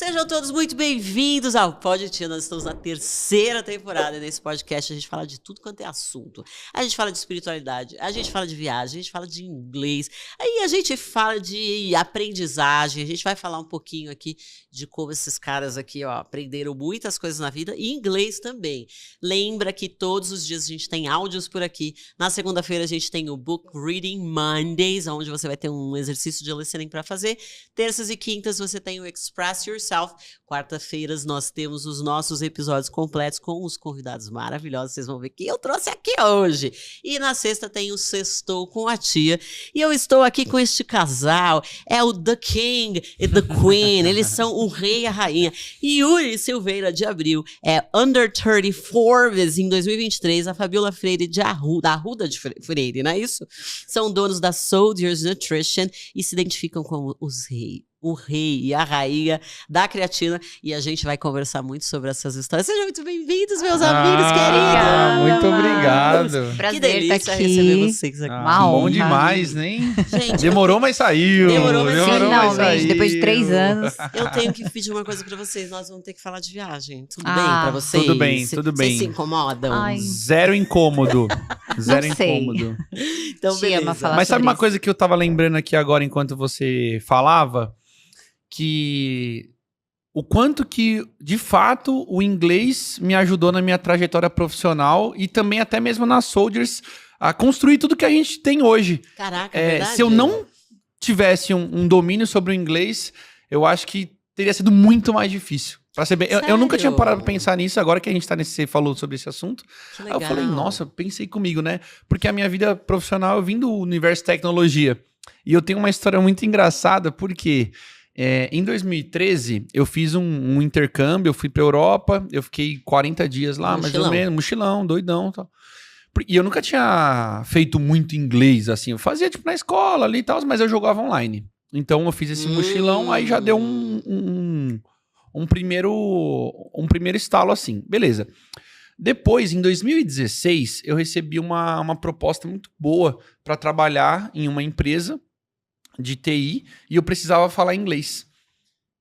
Sejam todos muito bem-vindos ao Pod Tia. Nós estamos na terceira temporada e nesse podcast a gente fala de tudo quanto é assunto. A gente fala de espiritualidade, a gente fala de viagem, a gente fala de inglês, aí a gente fala de aprendizagem, a gente vai falar um pouquinho aqui de como esses caras aqui, ó, aprenderam muitas coisas na vida e inglês também. Lembra que todos os dias a gente tem áudios por aqui. Na segunda-feira a gente tem o Book Reading Mondays, onde você vai ter um exercício de listening para fazer. Terças e quintas você tem o Express Yourself. Quarta-feiras nós temos os nossos episódios completos com os convidados maravilhosos. Vocês vão ver que eu trouxe aqui hoje. E na sexta tem o Sextou com a Tia. E eu estou aqui com este casal. É o The King e The Queen. Eles são o rei e a rainha. E Yuri Silveira de Abril é Under 30 Forbes em 2023. A Fabiola Freire da Arruda de Freire, não é isso? São donos da Soldiers Nutrition e se identificam como os reis. O rei e a rainha da creatina. E a gente vai conversar muito sobre essas histórias. Sejam muito bem-vindos, meus amigos queridos. Muito obrigado. Que Prazer delícia estar aqui. receber vocês aqui. Uma honra. Bom demais, né? Gente, Demorou, mas saiu. Demorou, mas saiu. Finalmente, depois de 3 anos. eu tenho que pedir uma coisa pra vocês. Nós vamos ter que falar de viagem. Tudo bem Ah. pra vocês? Tudo bem, tudo bem. Vocês se incomodam? Ai. Zero incômodo. Zero Não sei. incômodo. Então, Te ama beleza. falar Mas sabe sobre uma isso. coisa que eu tava lembrando aqui agora enquanto você falava? Que o quanto que, de fato, o inglês me ajudou na minha trajetória profissional e também até mesmo na Soldiers a construir tudo que a gente tem hoje. Caraca, é verdade? Se eu não tivesse um domínio sobre o inglês, eu acho que teria sido muito mais difícil. Pra ser bem, eu nunca tinha Sério? parado pra pensar nisso, agora que a gente tá você falou sobre esse assunto. Que Aí legal. eu falei, nossa, pensei comigo, né? Porque a minha vida profissional, eu vim do universo de tecnologia. E eu tenho uma história muito engraçada, porque em 2013, eu fiz um intercâmbio, eu fui pra Europa, eu fiquei 40 dias lá, mais ou Mochilão. menos, mochilão, doidão e tal. E eu nunca tinha feito muito inglês, assim, eu fazia tipo na escola ali e tal, mas eu jogava online. Então eu fiz esse mochilão, aí já deu um primeiro estalo assim, beleza. Depois, em 2016, eu recebi uma proposta muito boa para trabalhar em uma empresa de TI e eu precisava falar inglês.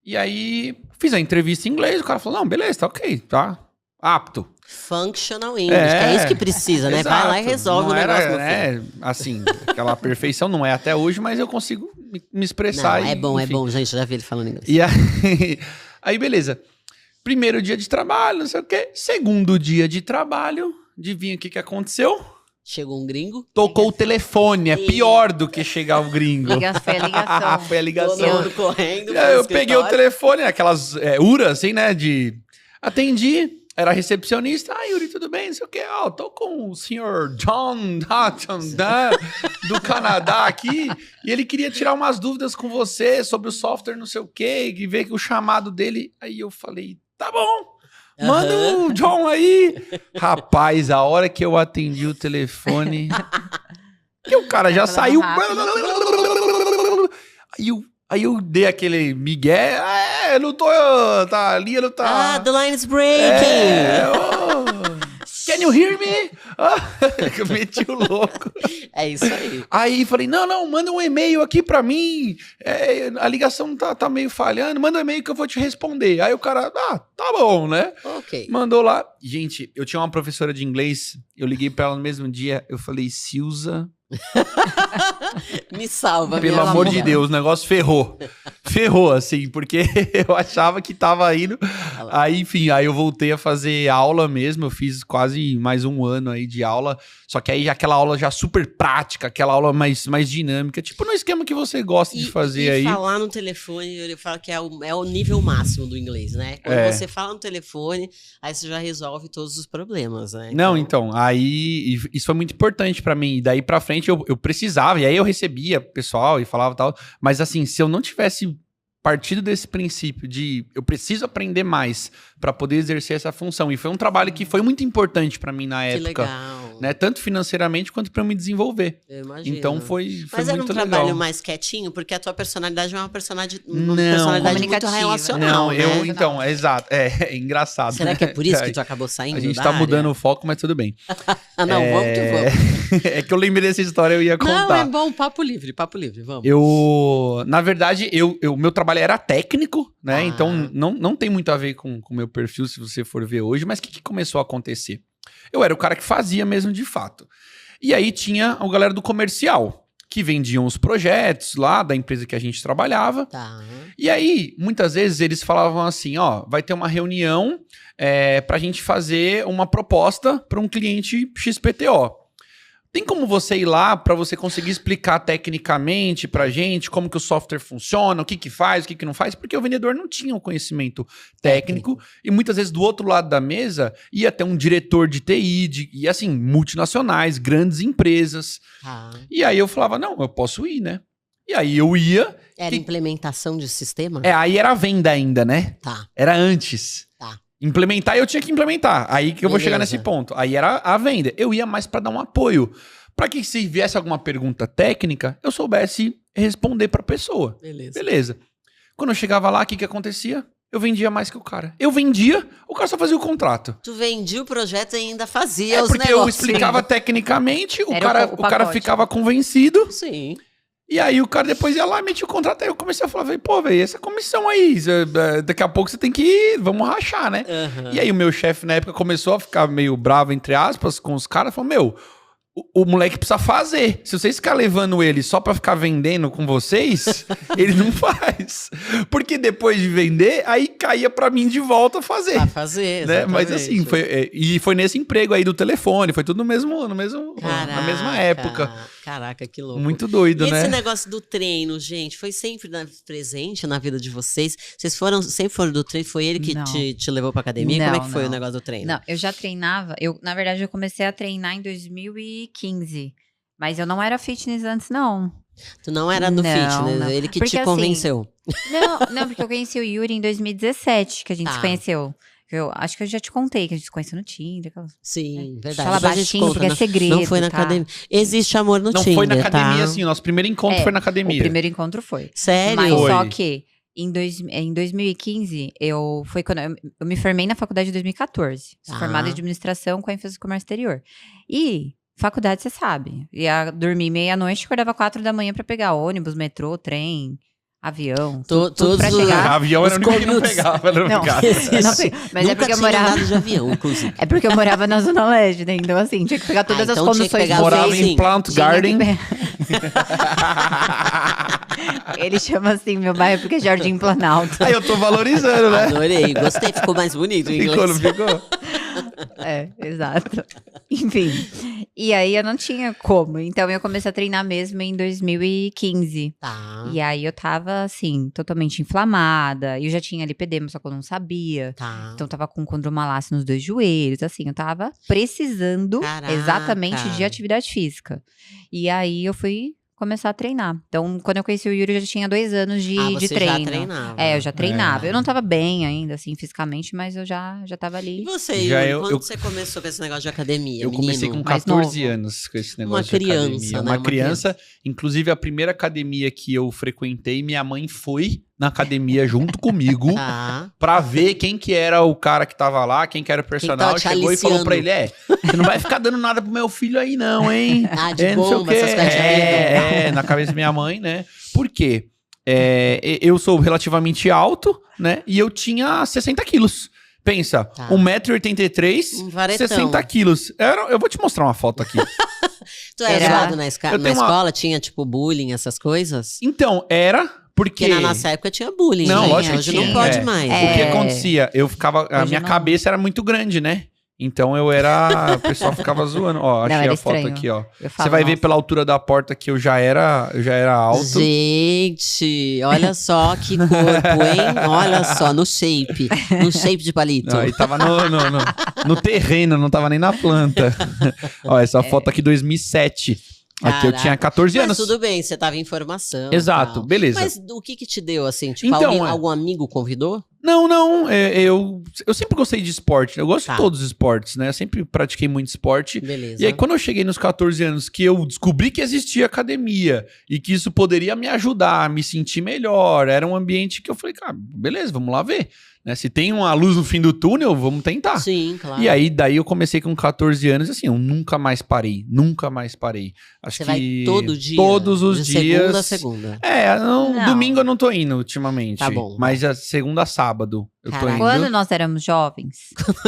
E aí, fiz a entrevista em inglês, o cara falou, não, beleza, tá ok, tá apto. Functional English, que é isso que precisa, né? Vai lá e Exato. resolve Não o negócio no fim. né, assim, aquela perfeição não é até hoje, mas eu consigo me expressar. Não, é enfim. bom, gente, já vi ele falando inglês. E aí, beleza. Primeiro dia de trabalho, não sei o quê. Segundo dia de trabalho, adivinha o que aconteceu? Chegou um gringo. Tocou o telefone, é pior do que chegar o gringo. Foi a ligação. Foi a Todo ligação. mundo correndo. E aí eu pro peguei o escritório. telefone, aquelas URA, assim, né, atendi, era recepcionista, Yuri, tudo bem, não sei o quê, tô com o senhor John Hutton, né, do Canadá aqui, e ele queria tirar umas dúvidas com você sobre o software não sei o quê, e ver que o chamado dele, aí eu falei, tá bom, manda o John aí. Rapaz, a hora que eu atendi o telefone, e o cara já saiu, aí eu dei aquele migué, eu não tô, tá ali, eu não tá... Ah, the line is breaking. Can you hear me? Eu meti o louco. É isso aí. Aí falei, não, manda um e-mail aqui pra mim, a ligação tá meio falhando, manda um e-mail que eu vou te responder. Aí o cara, tá bom, né? Ok. Mandou lá. Gente, eu tinha uma professora de inglês, eu liguei pra ela no mesmo dia, eu falei, Silza... Me salva, Pelo minha amor filha. de Deus, o negócio ferrou. Ferrou, assim, porque eu achava que tava indo. Aí, enfim, aí eu voltei a fazer aula mesmo. Eu fiz quase mais um ano aí de aula. Só que aí aquela aula já super prática, aquela aula mais dinâmica. Tipo no esquema que você gosta de fazer aí. E falar no telefone, ele fala que é o nível máximo do inglês, né? Quando você fala no telefone, aí você já resolve todos os problemas, né? Não, então, aí isso foi muito importante pra mim. E daí pra frente eu precisava, e aí eu recebia pessoal e falava tal. Mas assim, se eu não tivesse partido desse princípio de eu preciso aprender mais pra poder exercer essa função. E foi um trabalho que foi muito importante pra mim na Que época. legal. né? Tanto financeiramente quanto pra eu me desenvolver. Eu imagino. Então foi Mas era um muito trabalho legal. mais quietinho, porque a tua personalidade é uma personalidade Não. muito Comunicativa. relacional, Não, né? então, é exato. É engraçado. Será né? que é por isso que tu acabou saindo A gente da tá área? mudando o foco, mas tudo bem. Ah, não, vamos que vamos. É que eu lembrei dessa história, eu ia contar. Não, é bom, papo livre, vamos. Na verdade, meu trabalho era técnico, né? Ah. Então, não tem muito a ver com o meu perfil, se você for ver hoje. Mas o que começou a acontecer? Eu era o cara que fazia mesmo, de fato. E aí tinha a galera do comercial, que vendiam os projetos lá da empresa que a gente trabalhava. Tá. E aí, muitas vezes, eles falavam assim, ó, vai ter uma reunião pra gente fazer uma proposta para um cliente XPTO. Tem como você ir lá para você conseguir explicar tecnicamente pra gente como que o software funciona, o que faz, o que não faz? Porque o vendedor não tinha o conhecimento técnico e muitas vezes do outro lado da mesa ia ter um diretor de TI, e assim, multinacionais, grandes empresas. Tá. E aí eu falava, não, eu posso ir, né? E aí eu ia... Era implementação de sistema? Aí era a venda ainda, né? Tá. Era antes. Tá. Implementar, eu tinha que implementar. Aí que eu vou Beleza. chegar nesse ponto. Aí era a venda. Eu ia mais pra dar um apoio. Pra que se viesse alguma pergunta técnica, eu soubesse responder pra pessoa. Beleza. Quando eu chegava lá, o que acontecia? Eu vendia mais que o cara. Eu vendia, o cara só fazia o contrato. Tu vendia o projeto e ainda fazia os Porque negócios. eu explicava tecnicamente, o Era cara pacote. ficava convencido. Sim. E aí o cara depois ia lá e metia o contrato. Aí eu comecei a falar, pô, velho, essa comissão aí, daqui a pouco você tem que ir, vamos rachar, né? Aham. E aí o meu chefe na época começou a ficar meio bravo, entre aspas, com os caras. Falou, meu, o moleque precisa fazer. Se vocês ficarem levando ele só pra ficar vendendo com vocês, ele não faz. Porque depois de vender, aí caía pra mim de volta fazer. Pra fazer, Né? exatamente. Mas assim, foi nesse emprego aí do telefone, foi tudo na mesma época. Caraca, que louco. Muito doido, E né? esse negócio do treino, gente, foi sempre presente na vida de vocês? Vocês sempre foram do treino? Foi ele que Não. te levou pra academia? Não, Como é que foi o não. negócio do treino? Não, eu já treinava. Na verdade, eu comecei a treinar em 2015. Mas eu não era fitness antes, não. Tu não era no Não, fitness, não. ele que Porque, te assim, convenceu. Não, porque eu conheci o Yuri em 2017, que a gente Tá. se conheceu. Eu acho que eu já te contei que a gente se conheceu no Tinder. Sim, verdade. Fala Depois a gente baixinho, conta, porque é não- segredo, Não foi na tá? academia. Existe amor no Não Tinder, foi na academia, tá? assim, o nosso primeiro encontro foi na academia. O primeiro encontro foi. Sério? Mas Foi. só que em 2015, foi quando eu me formei na faculdade em 2014. Sou Ah. formada em administração com ênfase no comércio exterior. E faculdade, você sabe. Ia dormir meia-noite, acordava 4 da manhã pra pegar ônibus, metrô, trem, avião. Tudo todos pra os- chegar. Avião era Os o único que não commutes. pegava, era Não, obrigado. eu não peguei. Mas Nunca é porque eu tinha morava. andado de avião, inclusive. É porque eu morava na Zona Leste, né? Então, assim, tinha que pegar todas as então tinha que conduções. pegar Morava sim. em Plant Tinha que Garden. Ele chama assim meu bairro porque é Jardim Planalto. Aí eu tô valorizando, né? Adorei, gostei, ficou mais bonito em Ficou, não inglês. ficou? É, exato. Enfim. E aí eu não tinha como. Então eu comecei a treinar mesmo em 2015. Tá, E aí eu tava, assim, totalmente inflamada. E eu já tinha lipedema, só que eu não sabia. tá. Então eu tava com condromalácia nos 2 joelhos. Assim, eu tava precisando Caraca. exatamente de atividade física. E aí eu fui começar a treinar. Então, quando eu conheci o Yuri, eu já tinha 2 anos de você treino. já treinava. É, eu já treinava. É. Eu não tava bem ainda, assim, fisicamente, mas eu já tava ali. E você, Já Yuri, eu- quando eu- você começou com esse negócio de academia, Eu comecei com menino? mais 14 novo. anos com esse negócio Uma de criança, academia. né? Uma Uma criança, inclusive a primeira academia que eu frequentei, minha mãe foi na academia junto comigo Tá. pra ver quem que era o cara que tava lá, quem que era o personal. te Chegou e falou pra ele, aliciando. você não vai ficar dando nada pro meu filho aí não, hein? Ah, de Não sei o bomba, quê. essas coisas de vida. Na cabeça da minha mãe, né? Por quê? Eu sou relativamente alto, né? E eu tinha 60 quilos. Pensa, Tá. 1,83 m, Um varetão. 60 quilos. Eu vou te mostrar uma foto aqui. Tu era Era- zoado na, Eu na tenho uma- escola? Tinha, tipo, bullying, essas coisas? Então, era porque... Porque na nossa época tinha bullying, Não, né? lógico que Hoje tinha. não pode É. mais. É. O que acontecia? Eu ficava... A Hoje minha não. cabeça era muito grande, né? Então eu era... O pessoal ficava zoando. Ó, achei era a foto estranho. aqui, ó. Eu Você falo, vai ver nossa. pela altura da porta que eu já era alto. Gente, olha só que corpo, hein? Olha só, no shape de palito. Não, aí tava no terreno, não tava nem na planta. Ó, essa foto aqui 2007. Aqui eu Caraca. tinha 14 Mas anos. tudo bem, você tava em formação. Exato, tal. beleza. Mas o que te deu, assim? Tipo, Então, algum amigo convidou? Não. Eu sempre gostei de esporte. Eu gosto Tá. de todos os esportes, né? Eu sempre pratiquei muito esporte. Beleza. E aí, quando eu cheguei nos 14 anos, que eu descobri que existia academia e que isso poderia me ajudar a me sentir melhor, era um ambiente que eu falei, cara, beleza, vamos lá ver. Né? Se tem uma luz no fim do túnel, vamos tentar. Sim, claro. E aí, daí eu comecei com 14 anos, assim, eu nunca mais parei. Acho Você que vai todo dia? todos os de dias. segunda a segunda. Não. Domingo eu não tô indo ultimamente. Tá bom. Mas a segunda a sábado eu tô Caraca. indo. Quando nós éramos jovens,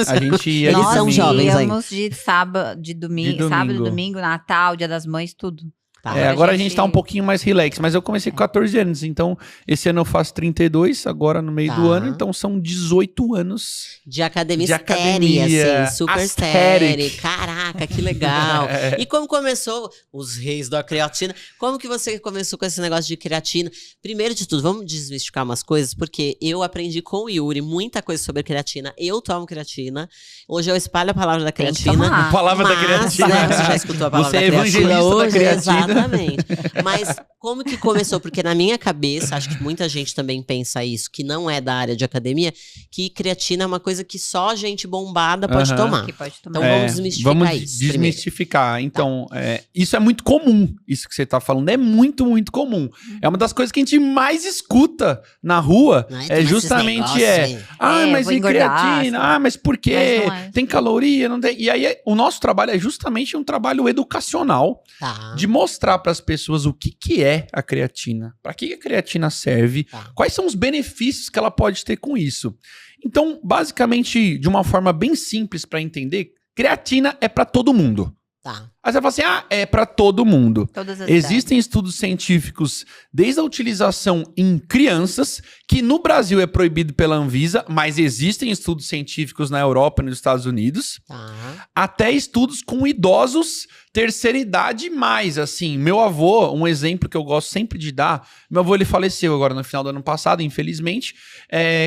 A gente ia Eles de nós são domingo. jovens ainda. íamos de sábado, de domingo, sábado, domingo, Natal, Dia das Mães, tudo. Tá. Agora a gente tá um pouquinho mais relax, mas eu comecei com 14 anos, então esse ano eu faço 32, agora no meio Tá. do ano, então são 18 anos. De academia De estéreo, academia, assim, super aesthetic. estéreo. Caraca, que legal. E como começou os reis da creatina? Como que você começou com esse negócio de creatina? Primeiro de tudo, vamos desmistificar umas coisas, porque eu aprendi com o Yuri muita coisa sobre creatina. Eu tomo creatina. Hoje eu espalho a palavra da Tem que creatina. tomar. A palavra da Mas, creatina. né, você já escutou a palavra Você é da creatina evangelista da hoje? creatina. Exatamente. Mas como que começou? Porque na minha cabeça, acho que muita gente também pensa isso, que não é da área de academia, que creatina é uma coisa que só gente bombada pode Aham. tomar. Que pode tomar. Então vamos desmistificar vamos isso primeiro. desmistificar. Então, isso é muito comum, isso que você tá falando, é muito, muito comum. É uma das coisas que a gente mais escuta na rua, Ai, é toma esses justamente negócios aí. mas vou e engordar, creatina? Mas por quê? Mas não é. Tem caloria, não tem... E aí, o nosso trabalho é justamente um trabalho educacional, Tá. de mostrar para as pessoas o que é a creatina, para que a creatina serve, Tá. quais são os benefícios que ela pode ter com isso. Então, basicamente, de uma forma bem simples para entender, creatina é para todo mundo. Tá. Aí você fala assim, é para todo mundo. Todas as Existem estudos científicos desde a utilização em crianças, que no Brasil é proibido pela Anvisa, mas existem estudos científicos na Europa e nos Estados Unidos, Tá. até estudos com idosos, terceira idade mais, assim. Meu avô, um exemplo que eu gosto sempre de dar, meu avô ele faleceu agora no final do ano passado, infelizmente,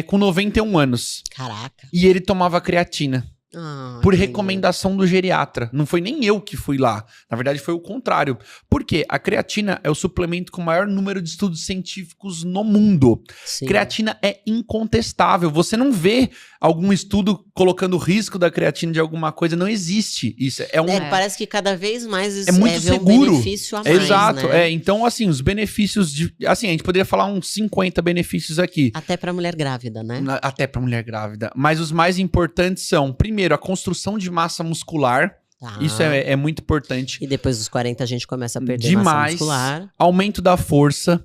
com 91 anos. Caraca. E ele tomava creatina. Ah, Por entendi. recomendação do geriatra. Não foi nem eu que fui lá. Na verdade, foi o contrário. Por quê? A creatina é o suplemento com o maior número de estudos científicos no mundo. Sim. Creatina é incontestável. Você não vê algum estudo colocando o risco da creatina de alguma coisa. Não existe isso. Parece que cada vez mais É muito vê seguro. um benefício a mais, Exato. né? Então, assim, os benefícios de... Assim, a gente poderia falar uns 50 benefícios aqui. Até pra mulher grávida, né? Até para mulher grávida. Mas os mais importantes são, primeiro, a construção de massa muscular. Tá. Isso é muito importante. E depois dos 40 a gente começa a perder massa Demais. muscular. Aumento da força,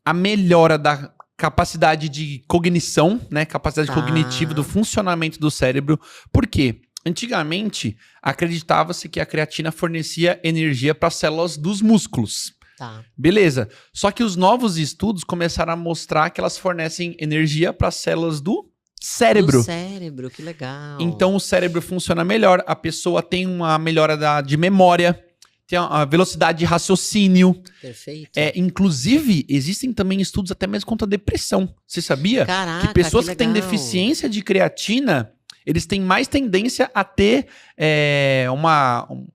a melhora da capacidade de cognição, né? Capacidade Tá. cognitiva do funcionamento do cérebro. Por quê? Antigamente, acreditava-se que a creatina fornecia energia para as células dos músculos. Tá. Beleza. Só que os novos estudos começaram a mostrar que elas fornecem energia para as células do cérebro. Do cérebro, que legal. Então o cérebro funciona melhor, a pessoa tem uma melhora de memória, tem a velocidade de raciocínio. Perfeito. Inclusive, existem também estudos até mesmo contra a depressão. Você sabia? Caraca, Que pessoas que têm legal. deficiência de creatina, eles têm mais tendência a ter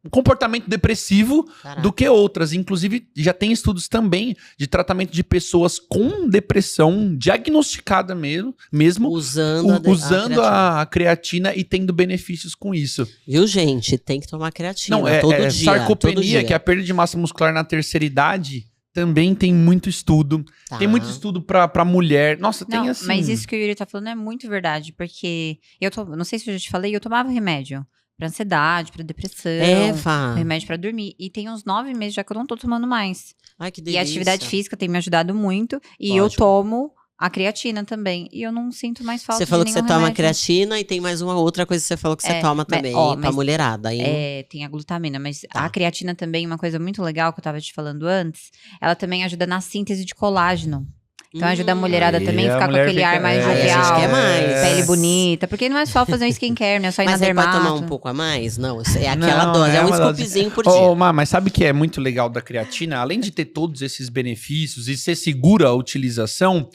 um comportamento depressivo Caraca. do que outras. Inclusive, já tem estudos também de tratamento de pessoas com depressão diagnosticada mesmo Usando, usando creatina. a creatina e tendo benefícios com isso. Viu, gente? Tem que tomar creatina Não, todo dia. sarcopenia, todo dia. que é a perda de massa muscular na terceira idade, também tem muito estudo. Tá. Tem muito estudo pra mulher. Nossa, tem Não, assim... mas isso que o Yuri tá falando é muito verdade, porque não sei se eu já te falei, eu tomava remédio pra ansiedade, pra depressão, Fá. remédio pra dormir, e tem uns 9 meses já que eu não tô tomando mais. Ai, que E delícia. a atividade física tem me ajudado muito, e eu Lógico. tomo a creatina também, e eu não sinto mais falta Você falou de que você nenhum toma remédio. creatina e tem mais uma outra coisa que você falou que você toma mas, também, ó, pra mas- mulherada. Hein? Tem a glutamina, mas Tá. a creatina também, uma coisa muito legal que eu tava te falando antes, ela também ajuda na síntese de colágeno. Então ajuda a mulherada Aí também a a ficar com mulher aquele fica- ar mais é, a gente jovial, quer mais. pele bonita, porque não é só fazer um skincare, não é só ir Mas na você pode dermato. tomar um pouco a mais? Não, é aquela Não, dose, é um uma dose. scoopzinho por dia. Ô, mas sabe o que é muito legal da creatina? Além de ter todos esses benefícios e ser segura a utilização,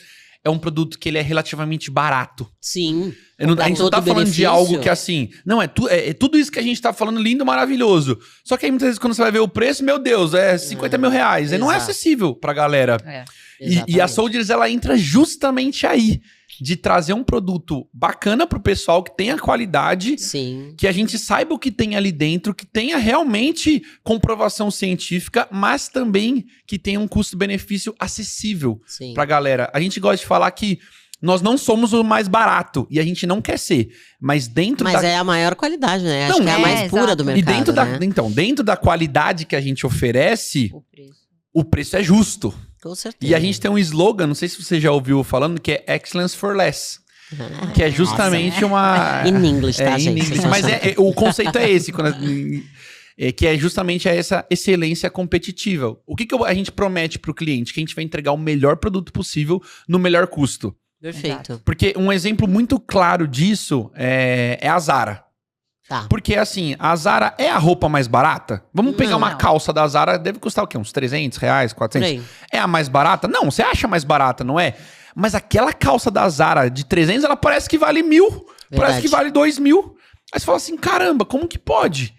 é um produto que ele é relativamente barato. Sim. A gente não todo tá falando de benefício. algo que assim... Não, é tudo isso que a gente tá falando lindo, maravilhoso. Só que aí muitas vezes quando você vai ver o preço, meu Deus, é 50 mil reais. E não é exato. acessível pra galera. É. E a Exatamente. Soldiers, ela entra justamente aí. de trazer um produto bacana pro pessoal, que tenha qualidade, Sim. que a gente saiba o que tem ali dentro, que tenha realmente comprovação científica, mas também que tenha um custo-benefício acessível Sim. pra galera. A gente gosta de falar que nós não somos o mais barato, e a gente não quer ser, mas dentro Mas da... é a maior qualidade, né? Acho Não, que é a é, mais pura do exato. mercado, E dentro né? então, dentro da qualidade que a gente oferece, O preço. o preço é justo. Com certeza. E a gente tem um slogan, não sei se você já ouviu falando, que é Excellence for Less. Que é justamente uma... In English, tá, in gente? English, Vocês mas acham- o conceito é esse, que é justamente essa excelência competitiva. O que a gente promete pro cliente? Que a gente vai entregar o melhor produto possível no melhor custo. Perfeito. Porque um exemplo muito claro disso é a Zara. Tá. Porque, assim, a Zara é a roupa mais barata? Vamos pegar Não. uma calça da Zara, deve custar o quê? Uns 300 reais, Por 400? aí. É a mais barata? Não, você acha mais barata, não é? Mas aquela calça da Zara de 300, ela parece que vale 1.000. Parece Verdade. que vale 2.000. Aí você fala assim, caramba, como que pode?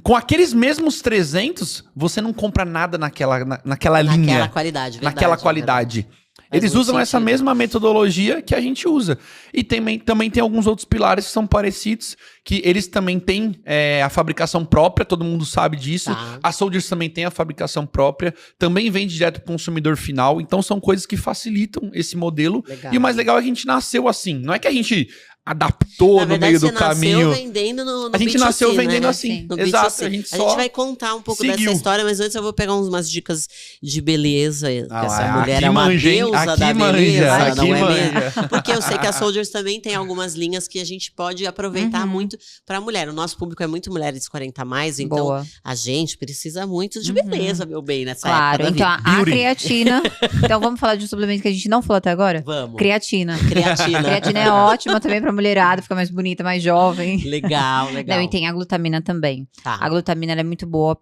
Com aqueles mesmos 300, você não compra nada naquela linha. Naquela qualidade, verdade. Naquela qualidade. Faz Eles muito usam essa sentido. mesma metodologia que a gente usa. E também tem alguns outros pilares que são parecidos, que eles também têm a fabricação própria, todo mundo sabe disso. Tá. A Soldiers também tem a fabricação própria, também vende direto para o consumidor final. Então são coisas que facilitam esse modelo. Legal. E o mais legal é que a gente nasceu assim. Não é que a gente adaptou Na no verdade, meio do você nasceu caminho. vendendo no A gente B2C, nasceu né? vendendo assim. Sim. No Exato. B2C. A gente A só gente vai contar um pouco seguiu. dessa história, mas antes eu vou pegar umas dicas de beleza. Que essa mulher aqui é uma manja, hein? deusa Aqui da manja, beleza, aqui não é manja. mesmo? Porque eu sei que a Soldiers também tem algumas linhas que a gente pode aproveitar Uhum. muito pra mulher. O nosso público é muito mulheres 40 a mais, então Boa. a gente precisa muito de Uhum. beleza, meu bem, nessa Claro, época da então vida. a Beauty. creatina. Então vamos falar de um suplemento que a gente não falou até agora? Vamos. Creatina. Creatina. Creatina é ótima também pra mulherada, ficar mais bonita, mais jovem. Legal, legal. Não, e tem a glutamina também. Tá. A glutamina ela é muito boa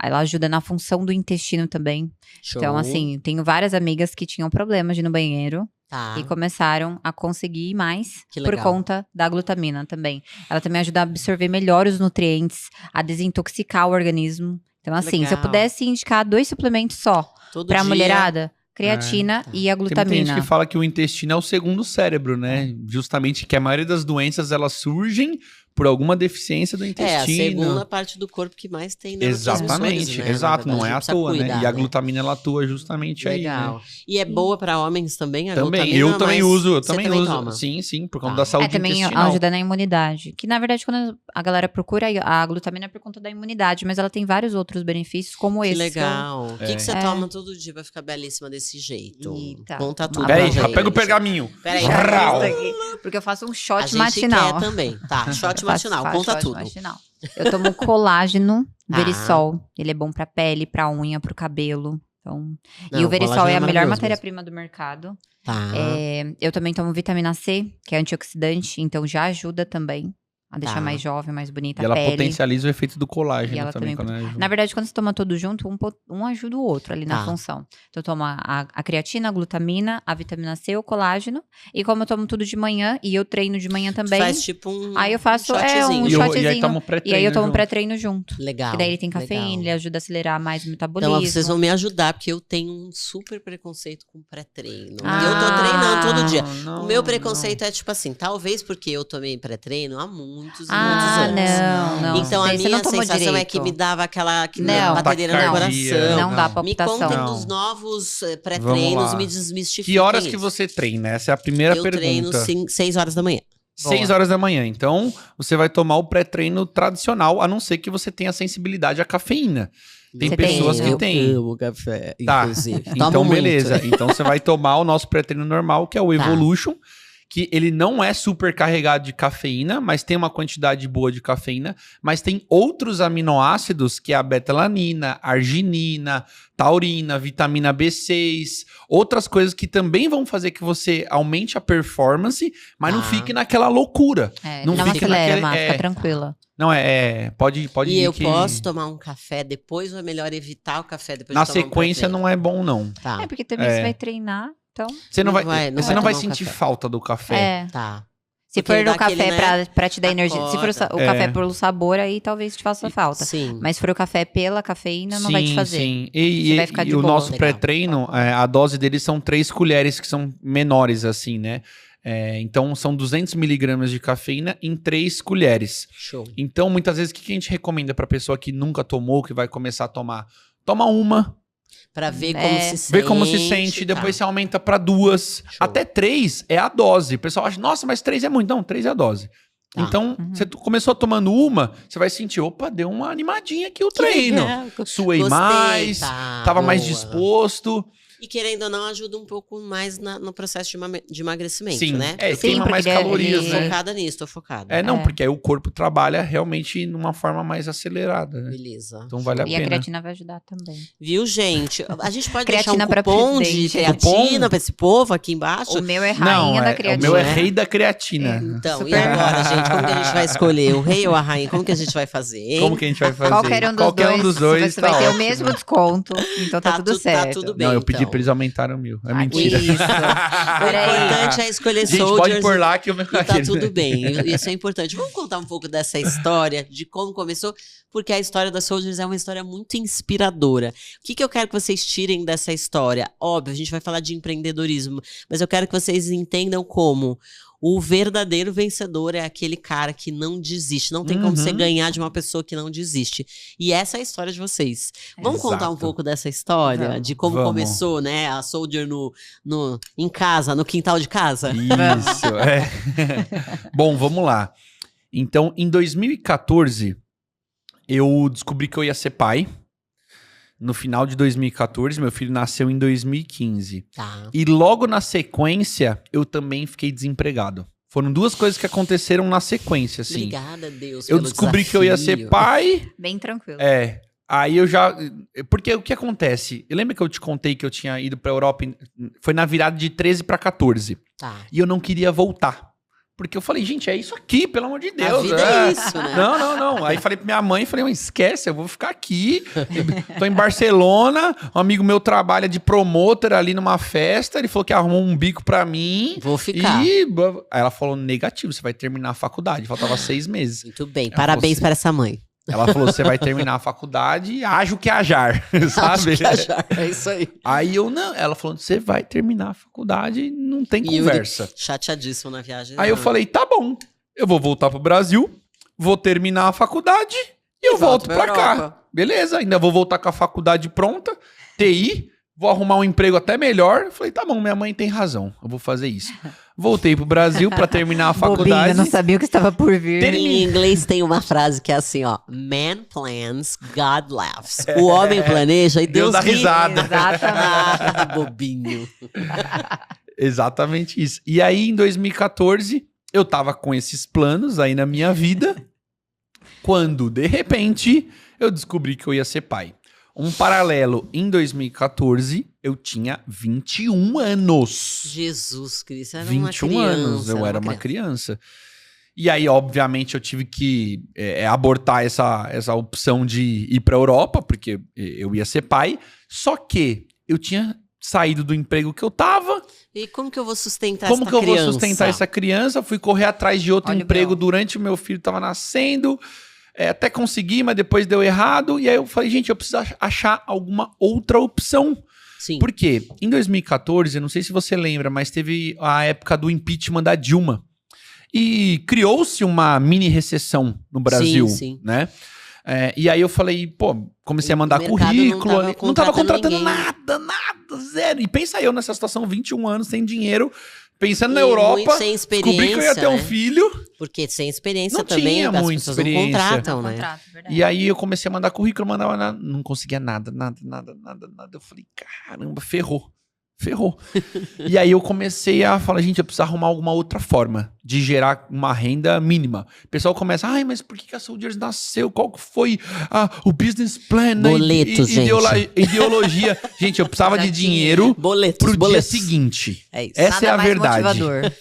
ela ajuda na função do intestino também. Show. Então, assim, tenho várias amigas que tinham problemas de ir no banheiro Tá. e começaram a conseguir ir mais Que por legal. conta da glutamina também. Ela também ajuda a absorver melhor os nutrientes, a desintoxicar o organismo. Então, assim, se eu Legal. pudesse indicar 2 suplementos só Todo pra dia- mulherada, creatina tá. e a Tem muita glutamina. gente que fala que o intestino é o segundo cérebro, né? Justamente que a maioria das doenças, elas surgem por alguma deficiência do É, a intestino. segunda parte do corpo que mais tem neurotransmissores, Exatamente, né? exato, Na não é à verdade, a gente toa, precisa né? cuidar, E a glutamina, ela atua justamente aí, Legal. né? E é boa pra homens também, a Também, glutamina? eu também mas uso, eu você também também uso. toma? Sim, por conta Tá. da saúde também intestinal. ajuda na imunidade. Que, na verdade, quando a galera procura a glutamina é por conta da imunidade, mas ela tem vários outros benefícios, como Que esse. legal. O que você É. toma todo dia pra ficar belíssima desse jeito? Eita. Conta tudo Pera pra aí, já gente. pega o pergaminho. Peraí, Rau. Porque eu faço um a shot gente matinal. quer também. Tá, shot Eu matinal, faço conta shot tudo. matinal. Eu tomo colágeno, Tá. Verisol. Ele é bom pra pele, pra unha, pro cabelo. Então, Não, e o Verisol colágeno é a melhor maravilhoso matéria-prima do mercado. Tá. Eu também tomo vitamina C, que é antioxidante, então já ajuda também a deixar Tá. mais jovem, mais bonita E a ela pele. potencializa o efeito do E colágeno ela também. também Quando é junto. Na verdade, quando você toma tudo junto, um ajuda o outro ali na Tá. função. Então, eu tomo a creatina, a glutamina, a vitamina C, o colágeno. E como eu tomo tudo de manhã, e eu treino de manhã também, Faz tipo um aí eu faço, um shotzinho. um E, e aí shotzinho. toma E pré-treino aí eu tomo junto. pré-treino junto. Legal. E daí ele tem cafeína, legal. ele ajuda a acelerar mais o metabolismo. Então, vocês vão me ajudar, porque eu tenho um super preconceito com pré-treino. E Ah, eu tô treinando todo dia. Não, O meu preconceito é tipo assim, talvez porque eu tomei pré-treino há muitos e Ah, muitos anos. não. Então a Você minha não tomou sensação é direito. que me dava aquela Não, batedeira no taquicardia, coração. Não dá Não. Me palpitação. contem Não. dos novos pré-treinos Vamos e lá. me desmistifiquem Que horas que isso. você treina? Essa é a primeira Eu pergunta. treino 6 horas da manhã. 6 horas da manhã. Então, você vai tomar o pré-treino tradicional, a não ser que você tenha sensibilidade à cafeína. Tem Você pessoas tem, que eu têm. amo café, Tá. inclusive. Então, Tomo muito. beleza. Então, você vai tomar o nosso pré-treino normal, que é o Tá. Evolution, que ele não é super carregado de cafeína, mas tem uma quantidade boa de cafeína, mas tem outros aminoácidos, que é a betalanina, arginina, taurina, vitamina B6, outras coisas que também vão fazer que você aumente a performance, mas não Ah. fique naquela loucura. Não fique acelera, naquele- mas fica tranquila. Não, pode E ir eu que posso tomar um café depois ou é melhor evitar o café depois na de tomar sequência um não é bom, não. Tá, É, porque também É. você vai treinar, então... Você não Não vai, vai- não você vai não vai tomar um sentir café. falta do café. É. tá. Se Porque for dá o café aquele, né, pra te dar energia. Se for o É. café pelo sabor, aí talvez te faça falta. Sim. Mas se for o café pela cafeína, não vai te fazer. Sim. Você E, vai ficar de o boa. nosso Legal. pré-treino, a dose dele são 3 colheres, que são menores, assim, né? Então, são 200 miligramas de cafeína em 3 colheres. Show. Então, muitas vezes, o que a gente recomenda pra pessoa que nunca tomou, que vai começar a tomar? Toma uma, Pra ver como se sente. vê como se sente, depois você aumenta pra 2. Show. Até 3 é a dose. O pessoal acha, nossa, mas 3 é muito. Não, 3 é a dose. Tá. Então, você começou tomando uma, você vai sentir, opa, deu uma animadinha aqui o treino. Suei Gostei, mais, tá, tava mais boa. disposto. E querendo ou não, ajuda um pouco mais no processo de emagrecimento, Sim, né? queima mais porque calorias, ele- né? Focada nisso, tô focada. Não, porque aí o corpo trabalha realmente numa forma mais acelerada, né? Beleza. Então vale a E a pena. creatina vai ajudar também. Viu, gente? A gente pode deixar Creatina um pra cupom de presidente. creatina pra esse povo aqui embaixo? O meu é Não, rainha da o creatina. meu é rei da creatina. Então, e Super. agora, gente? Como que a gente vai escolher? O rei ou a rainha? Como que a gente vai fazer, hein? Como que a gente vai fazer? Qualquer um dos dois, você vai tá ter o ótimo. mesmo desconto. Então tá, tudo certo. Tá tudo bem, Não, eu pedi então. pra eles aumentarem o mil. É Ah, mentira. Isso. O Peraí. importante é escolher Gente, soldiers. pode pôr lá que o meu... E tá tudo bem, isso é importante. Vamos contar um pouco dessa história, de como começou, porque a história da Soldiers é uma história muito inspiradora. O que eu quero que vocês tirem dessa história? Óbvio, a gente vai falar de empreendedorismo, mas eu quero que vocês entendam como o verdadeiro vencedor é aquele cara que não desiste. Não tem como você ganhar de uma pessoa que não desiste. E essa é a história de vocês. Vamos contar um Exato. pouco dessa história? Vamos. De como Vamos. começou, né? A Soldier em casa, no quintal de casa? Isso, é. Bom, vamos lá. Então, em 2014, eu descobri que eu ia ser pai. No final de 2014, meu filho nasceu em 2015. Tá. E logo na sequência, eu também fiquei desempregado. Foram 2 coisas que aconteceram na sequência, assim. Obrigada, Deus, Eu pelo descobri que eu ia ser desafio. pai. Bem tranquilo. Aí eu já... Porque o que acontece? Lembra que eu te contei que eu tinha ido pra Europa? Foi na virada de 13 pra 14. Tá. E eu não queria voltar. Porque eu falei, gente, é isso aqui, pelo amor de Deus. A vida é isso, né? Não. Aí falei pra minha mãe, falei, mas esquece, eu vou ficar aqui. Tô em Barcelona, um amigo meu trabalha de promotor ali numa festa, ele falou que arrumou um bico pra mim. Vou ficar. Aí ela falou, negativo, você vai terminar a faculdade. Faltava 6 meses. Muito bem. Ela Parabéns falou para essa mãe. Ela falou, você vai terminar a faculdade, ajo que ajar, sabe? Acho que achar, é isso aí. Aí eu, não, ela falou, você vai terminar a faculdade, não tem Yuri, conversa. chateadíssimo na viagem. Aí eu falei, tá bom, eu vou voltar pro Brasil, vou terminar a faculdade e eu volto pra cá. Europa. Beleza, ainda vou voltar com a faculdade pronta, TI, vou arrumar um emprego até melhor. Eu falei, tá bom, minha mãe tem razão, eu vou fazer isso. Voltei pro Brasil pra terminar a Bobinho, faculdade. eu não sabia o que estava por vir. Em inglês tem uma frase que é assim, ó. Man plans, God laughs. O homem planeja e Deus Deus dá ri. risada. Exatamente. Ah, bobinho. Exatamente isso. E aí, em 2014, eu tava com esses planos aí na minha vida, quando, de repente, eu descobri que eu ia ser pai. Um paralelo, em 2014, eu tinha 21 anos. Jesus Cristo, era 21 uma criança. anos, eu era uma criança. E aí, obviamente, eu tive que abortar essa opção de ir pra Europa, porque eu ia ser pai. Só que eu tinha saído do emprego que eu tava. E como que eu vou sustentar Como essa que eu criança? vou sustentar essa criança? Fui correr atrás de outro Olha o emprego B.O. durante o meu filho tava nascendo. Até consegui, mas depois deu errado. E aí eu falei, gente, eu preciso achar alguma outra opção. Sim. Por quê? Em 2014, eu não sei se você lembra, mas teve a época do impeachment da Dilma. E criou-se uma mini recessão no Brasil, sim. né? E aí eu falei, pô, comecei a mandar O mercado currículo. não tava contratando ninguém. nada, zero. E pensa eu nessa situação, 21 anos, sem dinheiro, pensando na E Europa, muito sem descobri que eu ia ter um né? filho. Porque sem experiência Não também, tinha as muita pessoas experiência. não contratam, né? Contrato, verdade. E aí eu comecei a mandar currículo, mandava, não conseguia nada. Eu falei, caramba, ferrou. E aí eu comecei a falar, gente, eu preciso arrumar alguma outra forma de gerar uma renda mínima. O pessoal começa, mas por que a Soldiers nasceu? Qual que foi o business plan? Boletos, gente. Ideologia. Gente, eu precisava de dinheiro Boletos, pro boletos. dia seguinte. É isso. Essa é a mais verdade. motivador.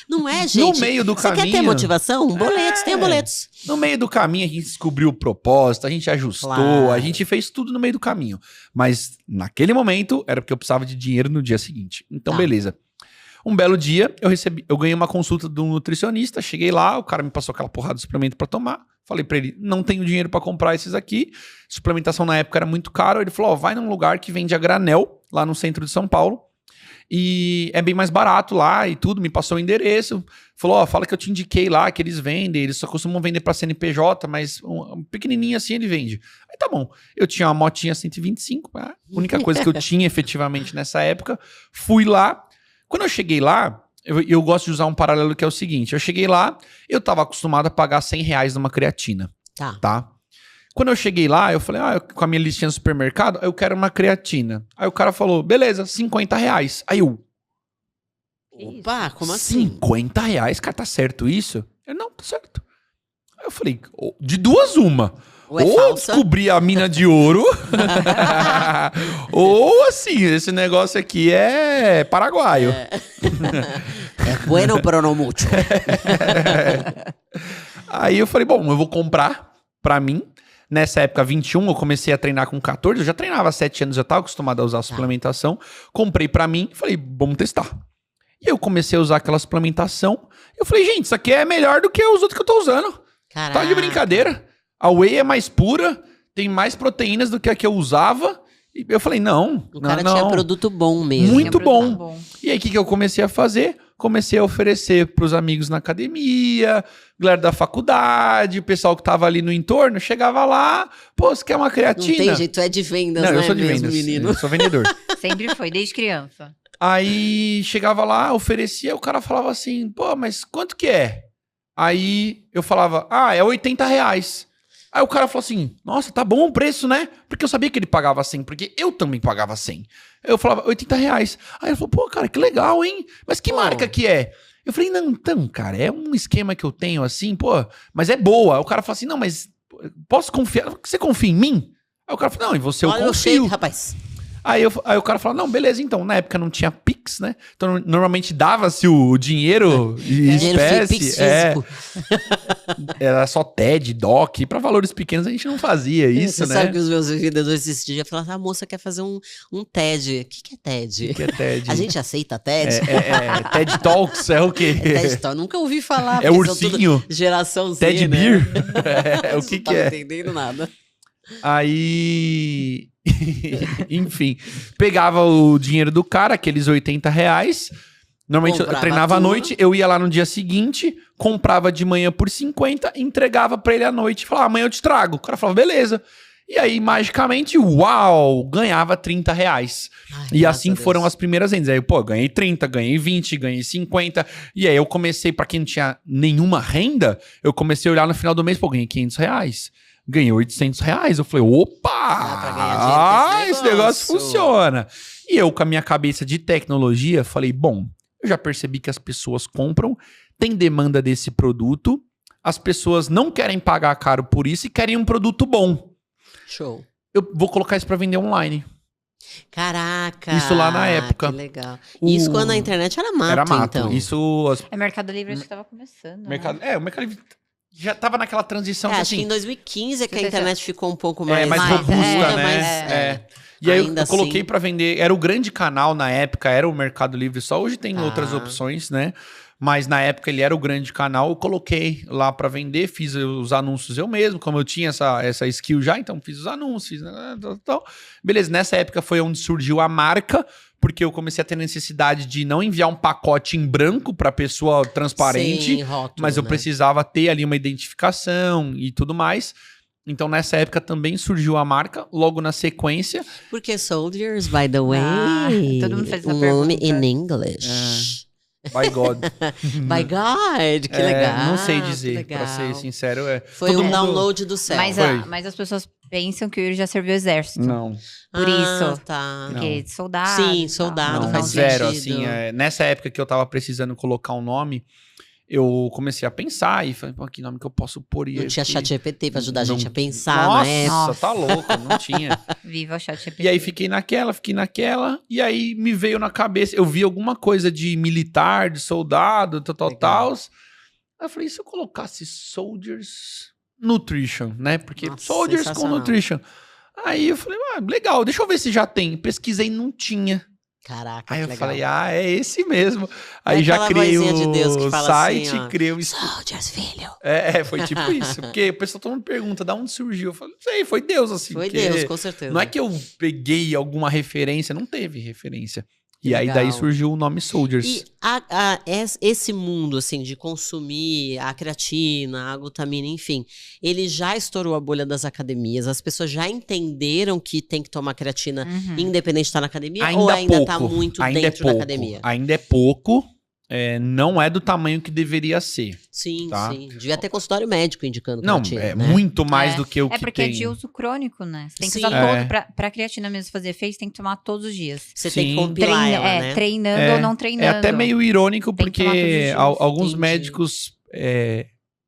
Não é, gente? No meio do Você quer ter caminho- motivação? Boletos, tenha boletos. No meio do caminho, a gente descobriu o propósito, a gente ajustou, Claro. a gente fez tudo no meio do caminho. Mas naquele momento, era porque eu precisava de dinheiro no dia seguinte. Então, Tá. beleza. Um belo dia, eu ganhei uma consulta de um nutricionista, cheguei lá, o cara me passou aquela porrada de suplemento pra tomar. Falei pra ele, não tenho dinheiro pra comprar esses aqui. Suplementação na época era muito caro. Ele falou, vai num lugar que vende a granel, lá no centro de São Paulo. E é bem mais barato lá e tudo, me passou o endereço. Falou, ó, fala que eu te indiquei lá, que eles vendem, eles só costumam vender pra CNPJ, mas um pequenininho assim ele vende. Aí tá bom, eu tinha uma motinha 125, a única coisa que eu tinha efetivamente nessa época. Fui lá, quando eu cheguei lá, eu gosto de usar um paralelo que é o seguinte, eu cheguei lá, eu tava acostumado a pagar R$100 numa creatina, tá? Quando eu cheguei lá, eu falei, com a minha listinha no supermercado, eu quero uma creatina. Aí o cara falou, beleza, R$50. Aí eu... Opa, como assim? R$50? Cara, tá certo isso? Eu, não, tá certo. Aí eu falei, de duas uma. Ou descobri a mina de ouro, ou assim, esse negócio aqui é paraguaio. É bueno, pero no mucho. Aí eu falei, bom, eu vou comprar pra mim. Nessa época, 21, eu comecei a treinar com 14. Eu já treinava há 7 anos, já estava acostumado a usar suplementação. Comprei pra mim e falei, vamos testar. E eu comecei a usar aquela suplementação. Eu falei, gente, isso aqui é melhor do que os outros que eu tô usando. Caraca. Tá de brincadeira. A whey é mais pura, tem mais proteínas do que a que eu usava. E eu falei, não. O cara tinha produto bom mesmo. Muito bom. E aí, o que eu comecei a fazer? Comecei a oferecer pros amigos na academia, galera da faculdade, o pessoal que tava ali no entorno, chegava lá, pô, você quer uma creatina? Não tem jeito, tu é de vendas, não, né? Eu sou de mesmo, vendas, menino. eu sou vendedor. Sempre foi, desde criança. Aí, chegava lá, oferecia, o cara falava assim, pô, mas quanto que é? Aí, eu falava, é R$80. Aí o cara falou assim, nossa, tá bom o preço, né? Porque eu sabia que ele pagava 100, porque eu também pagava 100. Eu falava, R$80. Aí ele falou, pô, cara, que legal, hein? Mas que marca que é? Eu falei, não, então, cara, é um esquema que eu tenho assim, pô, mas é boa. Aí o cara falou assim, não, mas posso confiar? Você confia em mim? Aí o cara falou, não, em você eu confio. Olha o shape, rapaz. Aí o cara falou, não, beleza, então. Na época não tinha Pix, né? Então, normalmente dava-se o dinheiro em espécie. Pix físico. Era só TED, DOC. Pra valores pequenos a gente não fazia isso, Você né? sabe que os meus vendedores esse dia falaram, a moça quer fazer um TED. O que é TED? O que é TED? A gente aceita TED? TED Talks é o quê? TED Talks, nunca ouvi falar. É ursinho? Geração Z, TED né? Beer? O que não é? Não entendendo nada. Aí, enfim, pegava o dinheiro do cara, aqueles R$80. Normalmente eu treinava à noite, eu ia lá no dia seguinte, comprava de manhã por 50, entregava pra ele à noite, falava, amanhã eu te trago. O cara falava, beleza. E aí, magicamente, uau, ganhava R$30. E assim foram as primeiras vendas. Aí, pô, ganhei 30, ganhei 20, ganhei 50. E aí eu comecei, pra quem não tinha nenhuma renda, eu comecei a olhar no final do mês, pô, ganhei R$500. Ganhei R$800. Eu falei, opa! Esse negócio funciona. E eu, com a minha cabeça de tecnologia, falei, bom, eu já percebi que as pessoas compram, tem demanda desse produto, as pessoas não querem pagar caro por isso e querem um produto bom. Show. Eu vou colocar isso pra vender online. Caraca! Isso lá na época. Que legal. Isso quando a internet era mato, Era mato. então. Isso... Mercado Livre acho que tava começando. Mercado... O Mercado Livre já tava naquela transição de acho assim... que em 2015 é que a internet ficou um pouco mais... mais robusta, né? E aí eu coloquei pra vender... Era o grande canal na época, era o Mercado Livre só. Hoje tem outras opções, né? Mas na época ele era o grande canal. Eu coloquei lá pra vender, fiz os anúncios eu mesmo. Como eu tinha essa skill já, então fiz os anúncios. Então, beleza, nessa época foi onde surgiu a marca... Porque eu comecei a ter necessidade de não enviar um pacote em branco para pessoa transparente, rótulo, mas eu precisava ter ali uma identificação e tudo mais. Então, nessa época também surgiu a marca, logo na sequência. Porque Soldiers, by the way, todo mundo fez essa pergunta. in English. By God. By God, que legal. Não sei dizer, pra ser sincero. Foi um download do céu. Mas as pessoas pensam que o Yuri já serviu o exército. Não. Por isso. Tá. Porque soldado. Sim, soldado, faz zero, sentido. assim. Nessa época que eu tava precisando colocar um nome, eu comecei a pensar e falei, pô, que nome que eu posso pôr? Não tinha ChatGPT pra ajudar a gente a pensar, né? Nossa, tá louco, não tinha. Viva o ChatGPT. E aí fiquei naquela, e aí me veio na cabeça, eu vi alguma coisa de militar, de soldado, tal. Aí eu falei, e se eu colocasse Soldiers Nutrition, né? Porque Soldiers com Nutrition. Aí eu falei, legal, deixa eu ver se já tem. Pesquisei, não tinha. Caraca, aí eu legal. falei, é esse mesmo. Aí já criei o site, assim, criei o... Soldiers, filho. Foi tipo isso. Porque o pessoal todo mundo pergunta, da onde surgiu? Eu falei, não sei, foi Deus, assim. Foi Deus, com certeza. Não é que eu peguei alguma referência, não teve referência. E aí Legal. daí surgiu o nome Soldiers. E esse mundo, assim, de consumir a creatina, a glutamina, enfim, ele já estourou a bolha das academias? As pessoas já entenderam que tem que tomar creatina independente de estar na academia? Ou ainda tá muito dentro da academia? Ainda é pouco. Não é do tamanho que deveria ser. Sim, tá? sim. Devia ter consultório médico indicando Não, creatina, né? muito mais do que o que tem. É porque é de uso crônico, né? Você tem que Sim. usar pra creatina mesmo fazer efeito, tem que tomar todos os dias. Você tem que Sim. compilar ela, né? Treinando ou não treinando. É até meio irônico, Tem que tomar todos os porque dias. alguns Entendi. médicos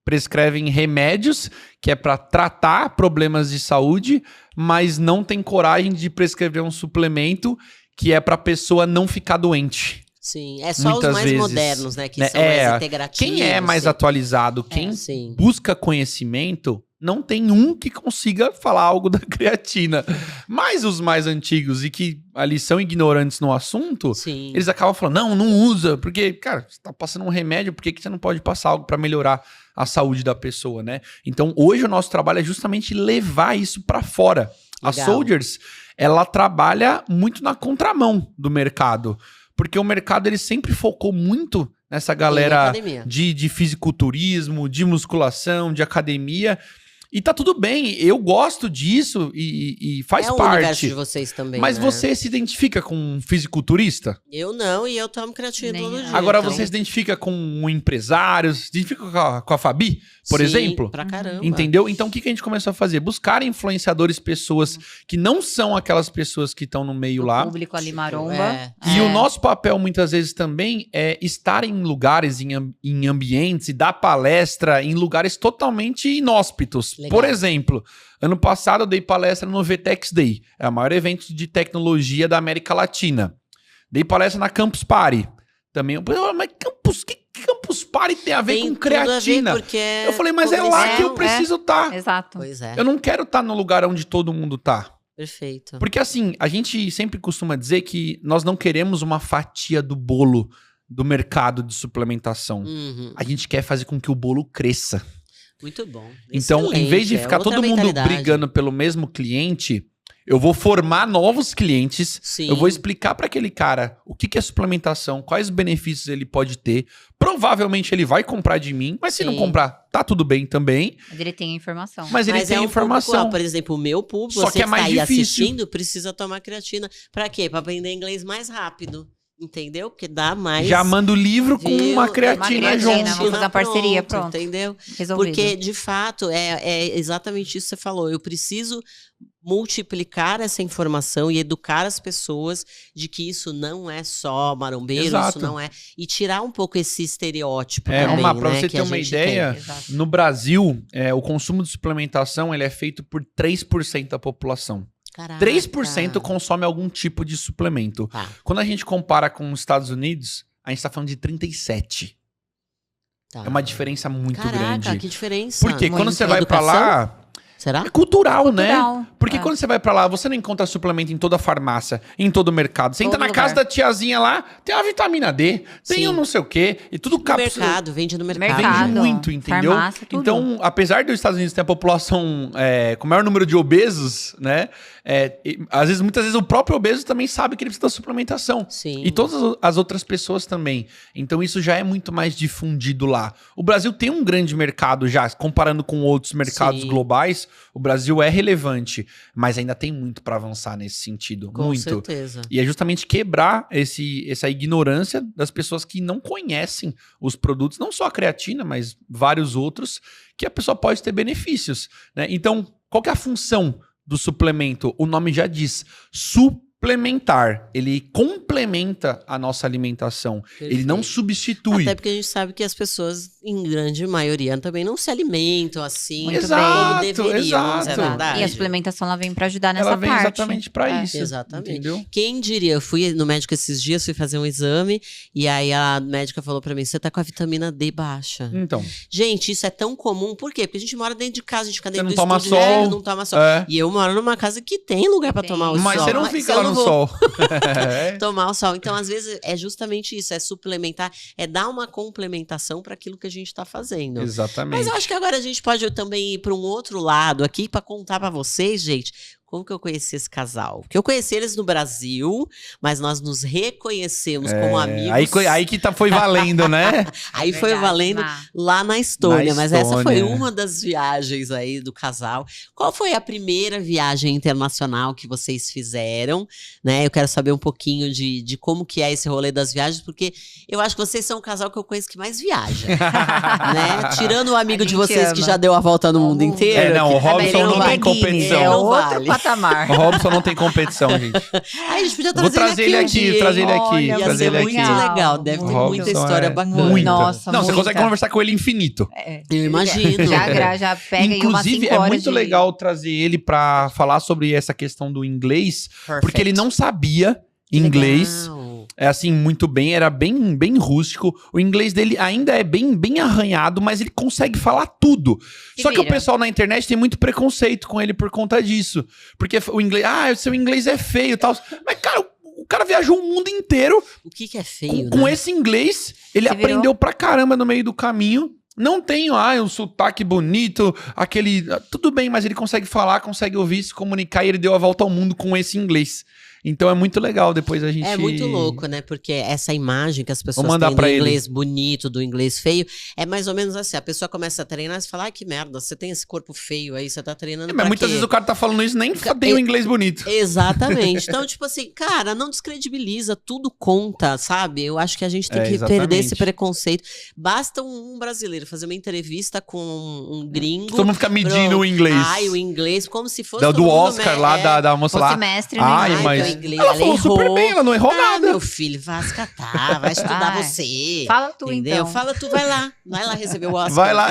prescrevem remédios, que é para tratar problemas de saúde, mas não tem coragem de prescrever um suplemento que é para a pessoa não ficar doente. Sim, é só Muitas os mais vezes, modernos, né? Que né? são mais integrativos. Quem é mais sim. atualizado, quem Sim. busca conhecimento, não tem um que consiga falar algo da creatina. Mas os mais antigos e que ali são ignorantes no assunto, Sim. eles acabam falando, não usa, porque, cara, você tá passando um remédio, por que você não pode passar algo para melhorar a saúde da pessoa, né? Então, hoje o nosso trabalho é justamente levar isso para fora. A Legal. Soldiers, ela trabalha muito na contramão do mercado, porque o mercado ele sempre focou muito nessa galera academia. de fisiculturismo, de musculação, de academia. E tá tudo bem, eu gosto disso e faz É o universo parte. de vocês também, Mas né? você se identifica com um fisiculturista? Eu não, e eu tomo creatina Nem todo eu. dia. Agora então- você se identifica com um empresário, se identifica com a Fabi, por Sim, exemplo? pra caramba. Entendeu? Então o que a gente começou a fazer? Buscar influenciadores, pessoas que não são aquelas pessoas que estão no meio O lá. público ali maromba. É. E o nosso papel, muitas vezes, também é estar em lugares, em ambientes e dar palestra em lugares totalmente inóspitos. Legal. Por exemplo, ano passado eu dei palestra no VTEX Day, é o maior evento de tecnologia da América Latina. Dei palestra na Campus Party. Também, mas que Campus Party tem a ver com Tem tudo a ver, creatina? porque Eu falei, mas é lá que eu preciso estar. Exato. Pois é, Eu não quero estar no lugar onde todo mundo tá. perfeito. Porque assim, a gente sempre costuma dizer que nós não queremos uma fatia do bolo do mercado de suplementação. Uhum. A gente quer fazer com que o bolo cresça. Muito bom. Então, em vez de Excelente, ficar outra todo mundo mentalidade. brigando pelo mesmo cliente, eu vou formar novos clientes. Sim. Eu vou explicar para aquele cara o que é suplementação, quais benefícios ele pode ter. Provavelmente ele vai comprar de mim, mas se não Sim. comprar, tá tudo bem também. Mas ele tem a informação. Mas ele tem um informação. público, por exemplo, o meu público, Só você que é mais tá aí difícil. assistindo, precisa tomar creatina. Pra quê? Pra aprender inglês mais rápido. Entendeu? Porque dá mais... Já manda o livro com Viu? uma creatina Uma junto. creatina, vamos fazer uma parceria, pronto. Entendeu? Resolvido. Porque, de fato, é exatamente isso que você falou. Eu preciso multiplicar essa informação e educar as pessoas de que isso não é só marombeiro, Exato. isso não é... E tirar um pouco esse estereótipo É, também, Omar, pra né, você que ter a uma gente ideia, tem. Exato. no Brasil, o consumo de suplementação ele é feito por 3% da população. Caraca. 3% consome algum tipo de suplemento. Tá, Quando a gente compara com os Estados Unidos, a gente tá falando de 37%. tá. É uma diferença muito Caraca, grande. que diferença. Porque Uma quando você vai pra educação? lá, Será? é cultural, né? Cultural. Porque É. quando você vai pra lá, você não encontra suplemento em toda farmácia, em todo mercado. Você entra Todo na casa lugar. da tiazinha lá, tem a vitamina D, tem Sim. um não sei o quê, e tudo No cápsula. mercado, vende no mercado. Mercado. Vende muito, entendeu? Farmácia, tudo. Então, apesar dos Estados Unidos ter a população com o maior número de obesos, né? Muitas vezes o próprio obeso também sabe que ele precisa da suplementação. Sim. E todas as outras pessoas também. Então, isso já é muito mais difundido lá. O Brasil tem um grande mercado já, comparando com outros mercados Sim. globais, o Brasil é relevante, mas ainda tem muito para avançar nesse sentido. Com muito. certeza. E é justamente quebrar essa ignorância das pessoas que não conhecem os produtos, não só a creatina, mas vários outros, que a pessoa pode ter benefícios, né? Então, qual que é a função do suplemento? O nome já diz, suplementar. Ele complementa a nossa alimentação. Ele não Perfeito. substitui. Até porque a gente sabe que as pessoas, em grande maioria, também não se alimentam assim. Muito Exato, bem. Deveriam, exato. é verdade. E a suplementação ela vem pra ajudar nessa Ela vem parte. exatamente para É. isso. Exatamente. Entendeu? Quem diria? Eu fui no médico esses dias, fui fazer um exame, e aí a médica falou pra mim, você tá com a vitamina D baixa. Então, Gente, isso é tão comum, por quê? Porque a gente mora dentro de casa, a gente fica você dentro não do toma estúdio, sol. né? Não toma sol. É. E eu moro numa casa que tem lugar pra Tem. tomar o Mas sol. você não Mas fica eu lá não no vou sol. tomar o sol. Então, às vezes, é justamente isso, é suplementar, é dar uma complementação para aquilo que a gente tá fazendo. Exatamente. Mas eu acho que agora a gente pode também ir para um outro lado aqui para contar para vocês, gente, Como que eu conheci esse casal? Porque eu conheci eles no Brasil, mas nós nos reconhecemos como amigos. Aí que foi valendo, né? Aí foi Verdade, valendo Má. lá na Estônia, mas essa foi Estônia. uma das viagens aí do casal. Qual foi a primeira viagem internacional que vocês fizeram, né? Eu quero saber um pouquinho de como que é esse rolê das viagens, porque eu acho que vocês são o casal que eu conheço que mais viaja, né? Tirando o amigo A de gente vocês que ama. já deu a volta no O mundo mundo. inteiro. Não, o que- Robson ele não vai- tem competição. É Não outro vale. patamar. O Robson não tem competição, gente. Aí a gente podia Vou trazer ele aqui, trazer ele aqui, Olha, Ia trazer ser ele muito aqui. legal, deve ter Robson muita história é bacana. muita. Nossa, Não, você muita. consegue conversar com ele infinito. É. Eu imagino. Já pega aí umas Inclusive, 5 é horas muito de- legal trazer ele pra falar sobre essa questão do inglês, porque ele não sabia inglês. Legal. É assim, muito bem, era bem rústico. O inglês dele ainda é bem arranhado, mas ele consegue falar tudo. Se Só que o vira. pessoal na internet tem muito preconceito com ele por conta disso. Porque o inglês, seu inglês é feio e tal. Mas, cara, o cara viajou o mundo inteiro O que é feio, com né? esse inglês. Ele Se virou. aprendeu pra caramba no meio do caminho. Não tem, um sotaque bonito, aquele... Tudo bem, mas ele consegue falar, consegue ouvir, se comunicar, e ele deu a volta ao mundo com esse inglês. Então é muito legal depois a gente... É muito louco, né? Porque essa imagem que as pessoas mandar têm do pra ele. inglês bonito, do inglês feio, é mais ou menos assim. A pessoa começa a treinar e você fala, ai, que merda, você tem esse corpo feio aí, você tá treinando Mas pra muitas quê? vezes o cara tá falando isso, nem tem o inglês bonito. Exatamente. Então, tipo assim, cara, não descredibiliza, tudo conta, sabe? Eu acho que a gente tem que exatamente. perder esse preconceito. Basta um brasileiro fazer uma entrevista com um gringo. Todo mundo fica medindo pro- o inglês. Ai, o inglês, como se fosse Do todo mundo Oscar lá, da moça Fosse lá. mestre no Ai, inglês. mas... meu inglês, ela ela falou super errou. bem, ela não errou Ah, nada. meu filho, vai se catar, vai estudar Vai. você. Fala tu, Entendeu? então. Fala tu, vai lá receber o Oscar. Vai lá,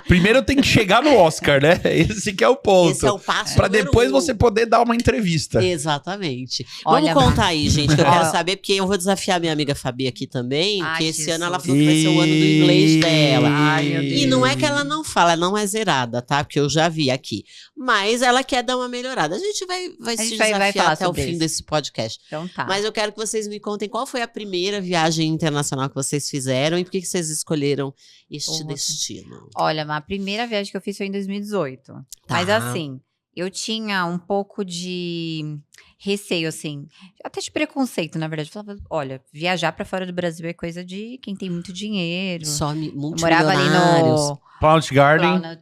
Primeiro tem que chegar no Oscar, né? Esse que é o ponto. Esse é o passo Pra número depois 1. você poder dar uma entrevista. Exatamente. Olha, Vamos contar aí, gente, que eu Ó. quero saber, porque eu vou desafiar minha amiga Fabi aqui também, Ai, que esse Jesus. ano ela falou que vai ser o ano do inglês dela. Ai, meu E não é que Deus. ela não fala, ela não é zerada, tá? Porque eu já vi aqui. Mas ela quer dar uma melhorada. A gente vai se gente vai desafiar falar até o sobre fim isso. desse podcast. Então tá. Mas eu quero que vocês me contem qual foi a primeira viagem internacional que vocês fizeram e por que vocês escolheram este Porra. destino. Olha, a primeira viagem que eu fiz foi em 2018. Mas assim, eu tinha um pouco de receio, assim, até de preconceito, na verdade. Eu falava, olha, viajar pra fora do Brasil é coisa de quem tem muito dinheiro. Só Eu morava ali multimilionários. no... Plant Garden. Planet-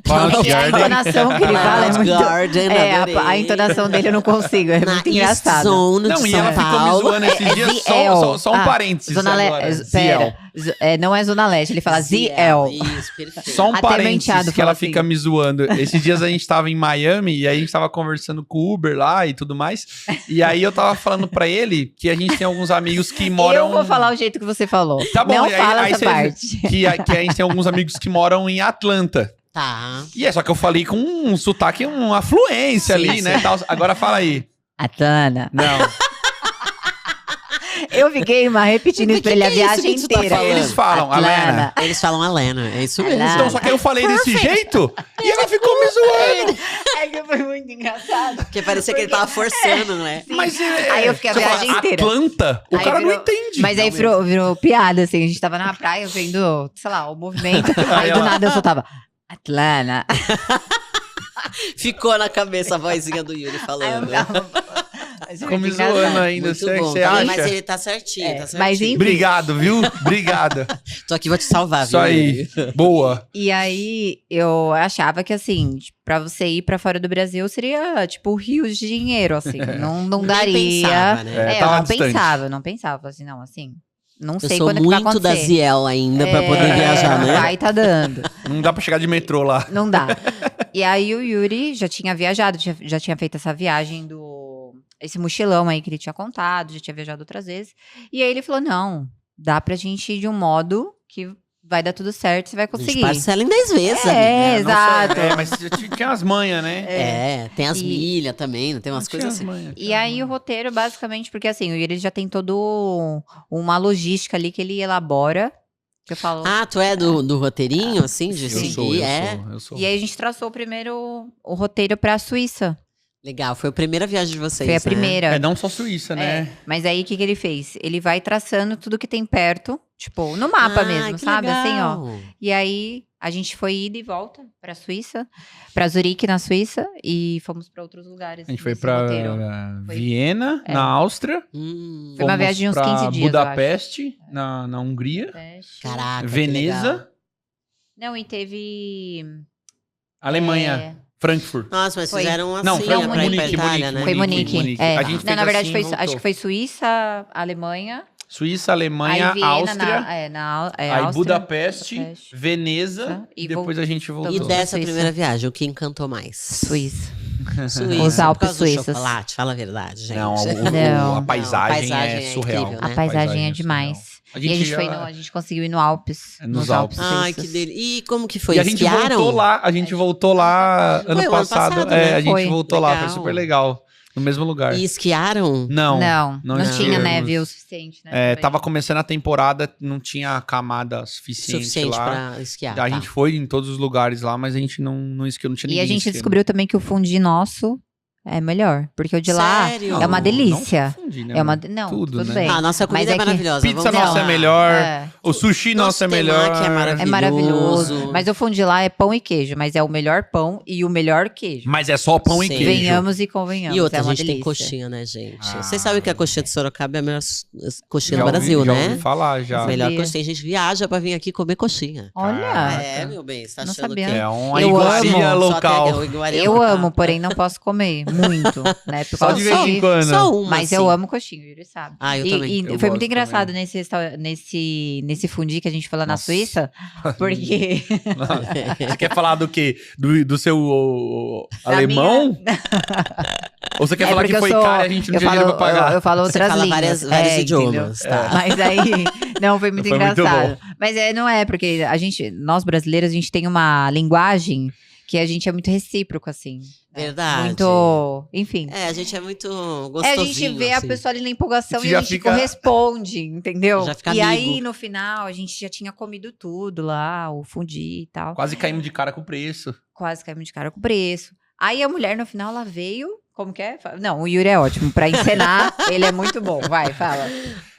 Plant É que a Garden. entonação que ele fala é Plant muito... Garden, É, adorei. a entonação dele eu não consigo, é Na muito East engraçado. Zone Não, de e São ela ficou me Paulo. zoando esses dias. ZL. Só um parênteses Zona agora. Leste, pera, não é Zona Leste, ele fala ZL. Isso, perfeito. Só um Até meu parênteses enteado que ela falou fica assim. me zoando. Esses dias a gente tava em Miami e aí a gente tava conversando com o Uber lá e tudo mais. E aí eu tava falando pra ele que a gente tem alguns amigos que moram... Eu vou falar o jeito que você falou. Tá bom, Não aí- fala aí essa você- parte. Que a gente tem alguns amigos que moram em Atlanta. Tá. E é só que eu falei com um sotaque, uma fluência Sim, ali, sim. né? Tal. Agora fala aí. Atlanta. Não. Eu fiquei repetindo isso pra ele a que é isso viagem que tu tá inteira. falando? Eles falam, Atlanta. Alena. Eles falam Alena, é isso mesmo. Alena. Então, só que eu falei desse jeito e ela ficou me zoando. É que foi muito engraçado. Porque parecia que ele tava forçando, não é? Mas Aí eu fiquei a você viagem fala, inteira. Atlanta? O Aí cara não virou- entende. Mas aí virou piada, assim. A gente tava na praia vendo, sei lá, o movimento. Aí do ela- nada eu soltava Atlanta. Ficou na cabeça a vozinha do Yuri Aí eu falando. ficava... Mas foi Ficou me muito engraçado. zoando ainda. Muito Você bom. você Tá, acha? mas ele tá certinho, É, tá certinho. mas enfim. Obrigado, viu? Obrigado. Tô aqui, vou te salvar, Isso viu? aí. Boa. E aí, eu achava que, assim, pra você ir pra fora do Brasil, seria, tipo, rios de dinheiro, assim. Não Nem daria. pensava, né? É, Eu tava não distante. pensava, não pensava, assim, não, assim. Não Eu sei sou quando que vai muito da acontecer. Ziel ainda pra poder É, viajar, né? Vai tá dando. Não dá pra chegar de metrô lá. Não dá. E aí o Yuri já tinha viajado, já tinha feito essa viagem esse mochilão aí que ele tinha contado, já tinha viajado outras vezes. E aí ele falou: não, dá pra gente ir de um modo que vai dar tudo certo, você vai A gente conseguir. parcela em 10 vezes, amiga. É, exato. É, mas tinha as manhas, né? É, tem as E- milhas também, não tem umas Tinha coisas as assim. manhas, E tinha as aí o manhas. roteiro, basicamente, porque assim, o Yuri já tem todo uma logística ali que ele elabora. Que eu falo. Ah, tu é do roteirinho, assim, de Eu seguir? sou, é. eu sou. E aí a gente traçou primeiro o roteiro pra Suíça. Legal, foi a primeira viagem de vocês, Foi a né? primeira. É, não só Suíça, né? Mas aí, o que ele fez? Ele vai traçando tudo que tem perto, tipo, no mapa Ah, mesmo, que sabe? Assim, ó. legal. E aí A gente foi ida e volta pra Suíça, pra Zurique, na Suíça, e fomos pra outros lugares. A gente foi nesse pra roteiro. Foi- Viena, É. na Áustria. Foi uma viagem de uns 15 dias, eu Budapeste, na Hungria. Teste. Caraca, que Veneza, legal. Não, e teve... Alemanha, Frankfurt. Nossa, mas Foi. fizeram assim, Não, né, foi pra ir pra Munique, Itália, né? Foi Munique. É. A gente Não, fez na verdade, assim e acho voltou. que foi Suíça, Alemanha, Suíça, Alemanha, aí Viena, Áustria, aí aí Áustria, Budapeste, Budapeste. Veneza, E e depois a gente voltou. E Voltou. dessa Suíça. primeira viagem, o que encantou mais? Suíça. Suíça. Os por Alpes causa do suíços. chocolate, fala a verdade, gente. Não, Não. a paisagem Não, a paisagem é é surreal. incrível, A né? paisagem é surreal. demais. A E a gente já- foi a gente conseguiu ir no Alpes. Nos Alpes. Ai, que suíços. delícia. E como que foi? E a gente Esquiaram? voltou lá, ano Foi o ano passado. passado, É, né? a gente Foi. voltou lá, foi Legal. super legal. No mesmo lugar. E esquiaram? Não. Não tinha esquiamos. neve o suficiente, né? É, também. tava começando a temporada, não tinha camada suficiente lá. pra esquiar. A tá. gente foi em todos os lugares lá, mas a gente não esquiou, não tinha E ninguém a gente esquiando. descobriu também que o fundi nosso é melhor. Porque o de lá Sério? é uma delícia. Não confundir, né, É uma... mano? Não, Tudo, tudo né? bem. Ah, a nossa comida Mas é é que- maravilhosa. Pizza vamos nossa é lá. melhor, É. o sushi nosso é melhor. temaki é maravilhoso. É maravilhoso. Mas o fundi lá é pão e queijo. Mas é o melhor pão e o melhor queijo. Mas é só pão e Sim. queijo. Venhamos e convenhamos. E outra, é a uma gente tem delícia. coxinha, né, gente? Ah, Vocês sabem que a coxinha de Sorocaba é a melhor coxinha Já do Brasil, já né? ouvi falar, já. Melhor Sabia. coxinha. A gente viaja pra vir aqui comer coxinha. Olha, É, meu bem, você tá Não achando sabia. que... É uma Eu iguaria amo. local. Só tem- iguaria eu local. amo, porém não posso comer muito, né? Por Só causa de vez em quando. Só uma, Mas assim. eu amo coxinha, o Yuri sabe. Ah, eu e, também. E Eu foi gosto muito engraçado também. nesse fundi que a gente foi lá na Nossa. Suíça, porque Você quer falar do quê? Do seu Da alemão? Ou você quer falar porque que eu foi sou- caro e a gente não eu tinha dinheiro falo, pra pagar? eu falo Você outras fala línguas. vários entendeu? idiomas, tá? Mas aí, não, foi muito Foi muito engraçado. bom. Mas não é, porque nós brasileiros, a gente tem uma linguagem que a gente é muito recíproco, assim. né? Verdade. Muito, enfim. É, a gente é muito É, gostosinho. a gente vê assim. a pessoa ali na empolgação Você e já a gente fica- corresponde, entendeu? Já fica e amigo. aí, no final, a gente já tinha comido tudo lá, o fundi e tal. Quase caímos de cara com o preço. Quase caímos de cara com o preço. Aí a mulher, no final, ela veio... Como que é? Não, o Yuri é ótimo. Pra encenar, ele é muito bom. Vai, fala.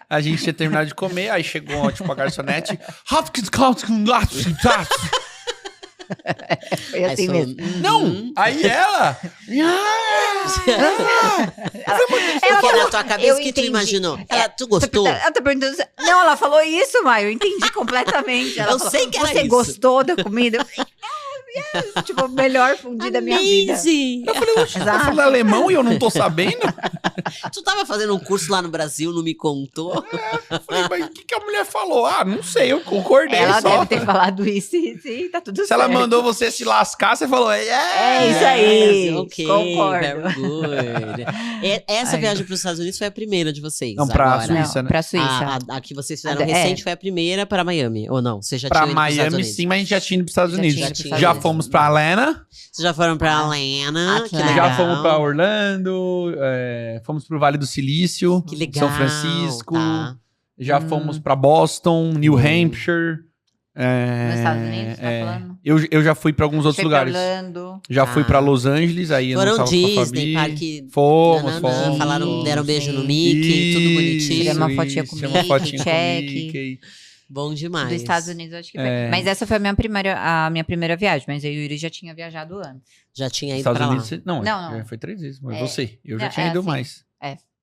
A gente tinha terminado de comer, aí chegou, tipo, a garçonete. Foi assim Aí mesmo. Não! Aí ela... Porque na tua cabeça, eu o que tu entendi. imaginou? É, Tu gostou? Ela tá perguntando... Não, ela falou isso, Maio. Eu entendi completamente. Ela Eu falou, sei que era você isso." gostou da comida? Eu falei, yes. Tipo, o melhor fundi da minha vida. Amazing! Eu falei, oxe, tá Exato. falando alemão e eu não tô sabendo? Tu tava fazendo um curso lá no Brasil, não me contou? Eu falei, mas o que a mulher falou? Ah, não sei, eu concordei Ela só. deve ter falado isso e tá tudo Se certo. ela mandou você se lascar, você falou, É isso aí. Yes, ok, Concordo. very good. Essa Ai. viagem para os Estados Unidos foi a primeira de vocês? Não, pra agora? Suíça, Não, né? pra Suíça. A que vocês fizeram É. recente foi a primeira para Miami, ou não? Você já Pra tinha ido pros Estados Miami, Unidos? sim, mas a gente já tinha ido pros Estados Já Unidos. tinha ido pros Estados Já Unidos. fomos pra Atlanta, Vocês já foram pra Atlanta, que Atlanta. legal. já fomos pra Orlando, fomos pro Vale do Silício, Que legal. São Francisco, Tá. já fomos pra Boston, New Hampshire. Nos Estados Unidos, tá falando? Eu já fui pra alguns outros Foi pra lugares. Orlando. Já fui Ah. pra Los Angeles, aí eu não Foram tava com a Disney, Fabi. parque... Fomos, nananã, fomos. falaram, deram um beijo no Sim. Mickey, tudo bonitinho. Tiramos uma fotinha com o tiramos uma Mickey, fotinha com o check. Mickey. Bom demais. Dos Estados Unidos, acho que foi. É. Mas essa foi a minha primeira viagem. Mas eu e o Yuri já tinha viajado antes. Já tinha ido Estados pra lá. Unidos, não, Não. foi 3 vezes, mas É. você. Eu já Não, tinha ido assim, mais.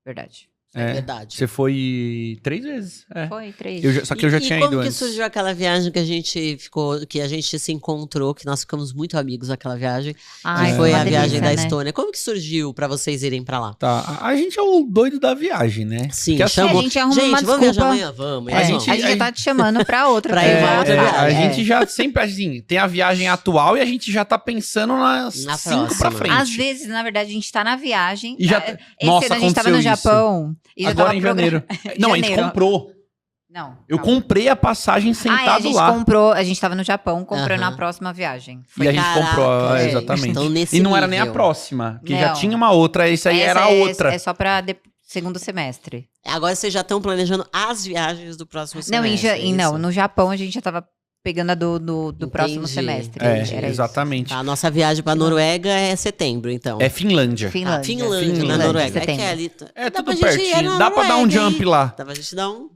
Verdade. É É. verdade. Você foi 3 vezes. É. Foi 3. Só que eu já tinha como ido que antes. surgiu aquela viagem que a gente ficou, que a gente se encontrou, que nós ficamos muito amigos naquela viagem, Ai, que foi uma a viagem delícia, da né? Estônia. Como que surgiu pra vocês irem pra lá? Tá, a gente é o doido da viagem, né? Sim, Que assim, chamou. a gente arruma uma vamos viajar desculpa. amanhã? Vamos. É, A a gente- gente já tá te chamando pra outra. Pra ir pra uma outra viagem. a viagem. gente já sempre, assim, tem a viagem atual e a gente já tá pensando nas Na 5 pra próxima. frente. Às vezes, na verdade, a gente tá na viagem. E já Esse Nossa, ano a gente tava no aconteceu isso. Japão. E já Agora tava em janeiro. Não, a gente Janeiro. comprou. Não. Eu calma. comprei a passagem A sentado gente lá. comprou, a gente tava no Japão comprando Aham. a próxima viagem. E a gente Caraca, comprou, gente. exatamente. Então, nesse E não era nem a nível. próxima, que já Não. tinha uma outra, essa aí era a outra. É só pra segundo semestre. Agora vocês já estão planejando as viagens do próximo Não, semestre. é isso? não, no Japão a gente já tava pegando a do próximo Entendi. semestre. É, Era isso. exatamente. Tá, a nossa viagem pra Noruega é setembro, então. É Finlândia. Finlândia. Ah, Finlândia, na Finlândia, Noruega. É que setembro. é ali. É Dá tudo pra gente ir pertinho. na Dá pra dar um Noruega jump aí. lá. Dá pra gente dar um...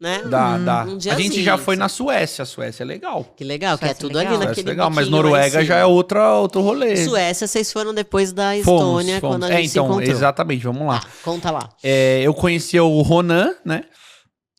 né? Dá. Um A gente diazinho, já foi assim. na Suécia. A Suécia é legal. Que legal, que é Suécia é tudo legal. ali Suécia naquele é legal, mas biquinho lá em Noruega já cima. é outro rolê. Suécia, vocês foram depois da Fomos. Estônia, quando a gente se então, encontrou. exatamente, vamos lá. Conta lá. Eu conhecia o Ronan, né?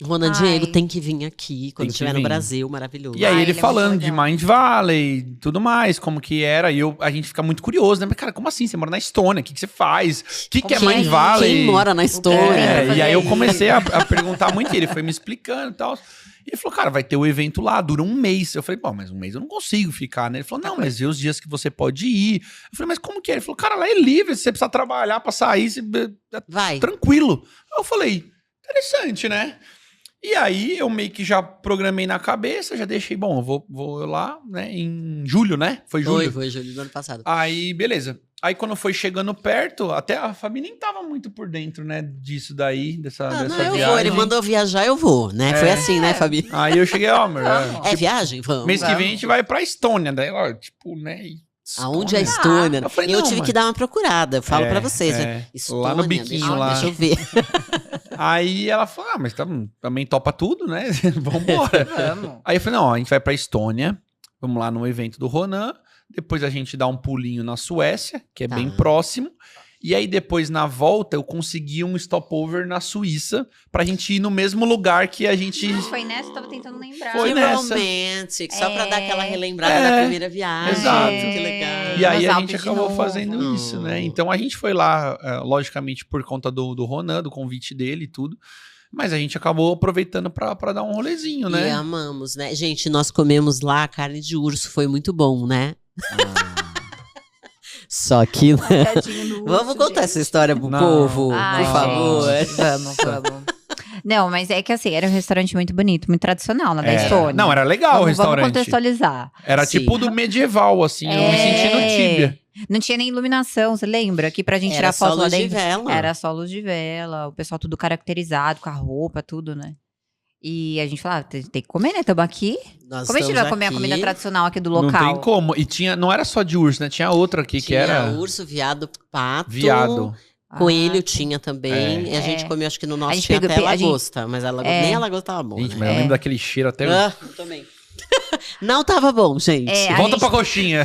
Ronan Ai. Diego tem que vir aqui quando que estiver no vir. Brasil, maravilhoso. E aí Ah, ele ele é falando muito de legal. Mind Valley e tudo mais, como que era. E a gente fica muito curioso, né? Mas, cara, como assim? Você mora na Estônia, o que você faz? O que é Como Mind que é? Valley? Quem mora na Estônia? É, E aí eu fazer comecei a perguntar muito, e ele foi me explicando e tal. E ele falou, cara, vai ter o evento lá, dura um mês. Eu falei, pô, mas um mês eu não consigo ficar, né? Ele falou, não, mas vê os dias que você pode ir. Eu falei, mas como que é? Ele falou, cara, lá é livre, se você precisa trabalhar pra sair, Vai. tranquilo. Eu falei, interessante, né? E aí eu meio que já programei na cabeça, já deixei, bom, eu vou lá, né, em julho, né? Foi julho. Foi julho do ano passado. Aí, beleza. Aí quando foi chegando perto, até a Fabi nem tava muito por dentro, né, disso daí, dessa Não, eu viagem. vou. Ele mandou viajar, eu vou, né? Foi assim, né, Fabi? Aí eu cheguei, ó, meu, É viagem? Vamos. mês que vem a gente vai pra Estônia. Daí, ó, tipo, né? Aonde é a Estônia? Eu falei, eu não, tive mas- que dar uma procurada. Eu falo É, pra vocês. é. Estônia, Lá no biquinho, lá. Deixa eu ver. Aí ela falou, mas também topa tudo, né? Vambora. Vamos. Aí eu falei, não, ó, a gente vai pra Estônia, vamos lá no evento do Ronan, depois a gente dá um pulinho na Suécia, que é Tá. bem próximo, e aí depois na volta eu consegui um stopover na Suíça pra gente ir no mesmo lugar que a gente... Foi nessa, eu tava tentando lembrar. Foi Que nessa. romantic, só pra É. dar aquela relembrada É, da primeira viagem. exato. Que legal. E aí Nos a Alpes gente de acabou novo. fazendo isso, né? Então a gente foi lá, logicamente, por conta do Ronan, do convite dele e tudo. Mas a gente acabou aproveitando pra dar um rolezinho, E né? amamos, né? Gente, nós comemos lá carne de urso, foi muito bom, né? Só que, né? Vamos contar essa história pro Não. povo, Ai, por favor. gente, vamos. Não, mas é que assim, era um restaurante muito bonito, muito tradicional, na da Estônia. Não, era legal o Vamos restaurante. contextualizar. Era Sim. tipo do medieval, assim. Eu me senti no Tíbia. Não tinha nem iluminação, você lembra? Que pra gente Era tirar só foto lá luz de dentro. vela. Era só luz de vela, o pessoal tudo caracterizado, com a roupa, tudo, né? E a gente falava, tem que comer, né? Tamo aqui. Nós Como a gente estamos vai comer a aqui. comida tradicional aqui do Não local? tem como. E não era só de urso, né? Tinha outra aqui que Tinha era urso, viado, pato. viado. Coelho Ah, tinha também. E a gente comeu, acho que no nosso gente tinha pegou- até a gente- lagosta. Mas nem a lagosta tava bom, Gente, né? mas eu lembro daquele cheiro até... Ah, também. Não tava bom, gente. É, a Volta gente- pra coxinha.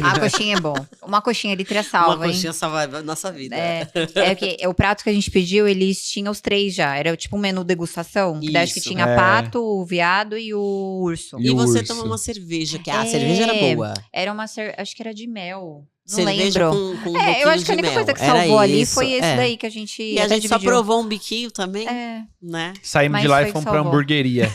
A coxinha é bom. Uma coxinha litro salva, Uma hein? coxinha salva a nossa vida. É que o prato que a gente pediu, eles tinham os três já. Era tipo um menu degustação. Que daí acho que Isso. tinha É. pato, o viado e o urso. E você urso. tomou uma cerveja, que a É. cerveja era boa. Era uma acho que era de mel. Não Cerveja lembro. com um Eu pouquinho acho que a de única mel. coisa que Era salvou ali isso, foi esse é. daí que a gente E a até gente só dividiu. provou um biquinho também, É. né? Saímos Mas de lá foi e que fomos pra salvou. hamburgueria.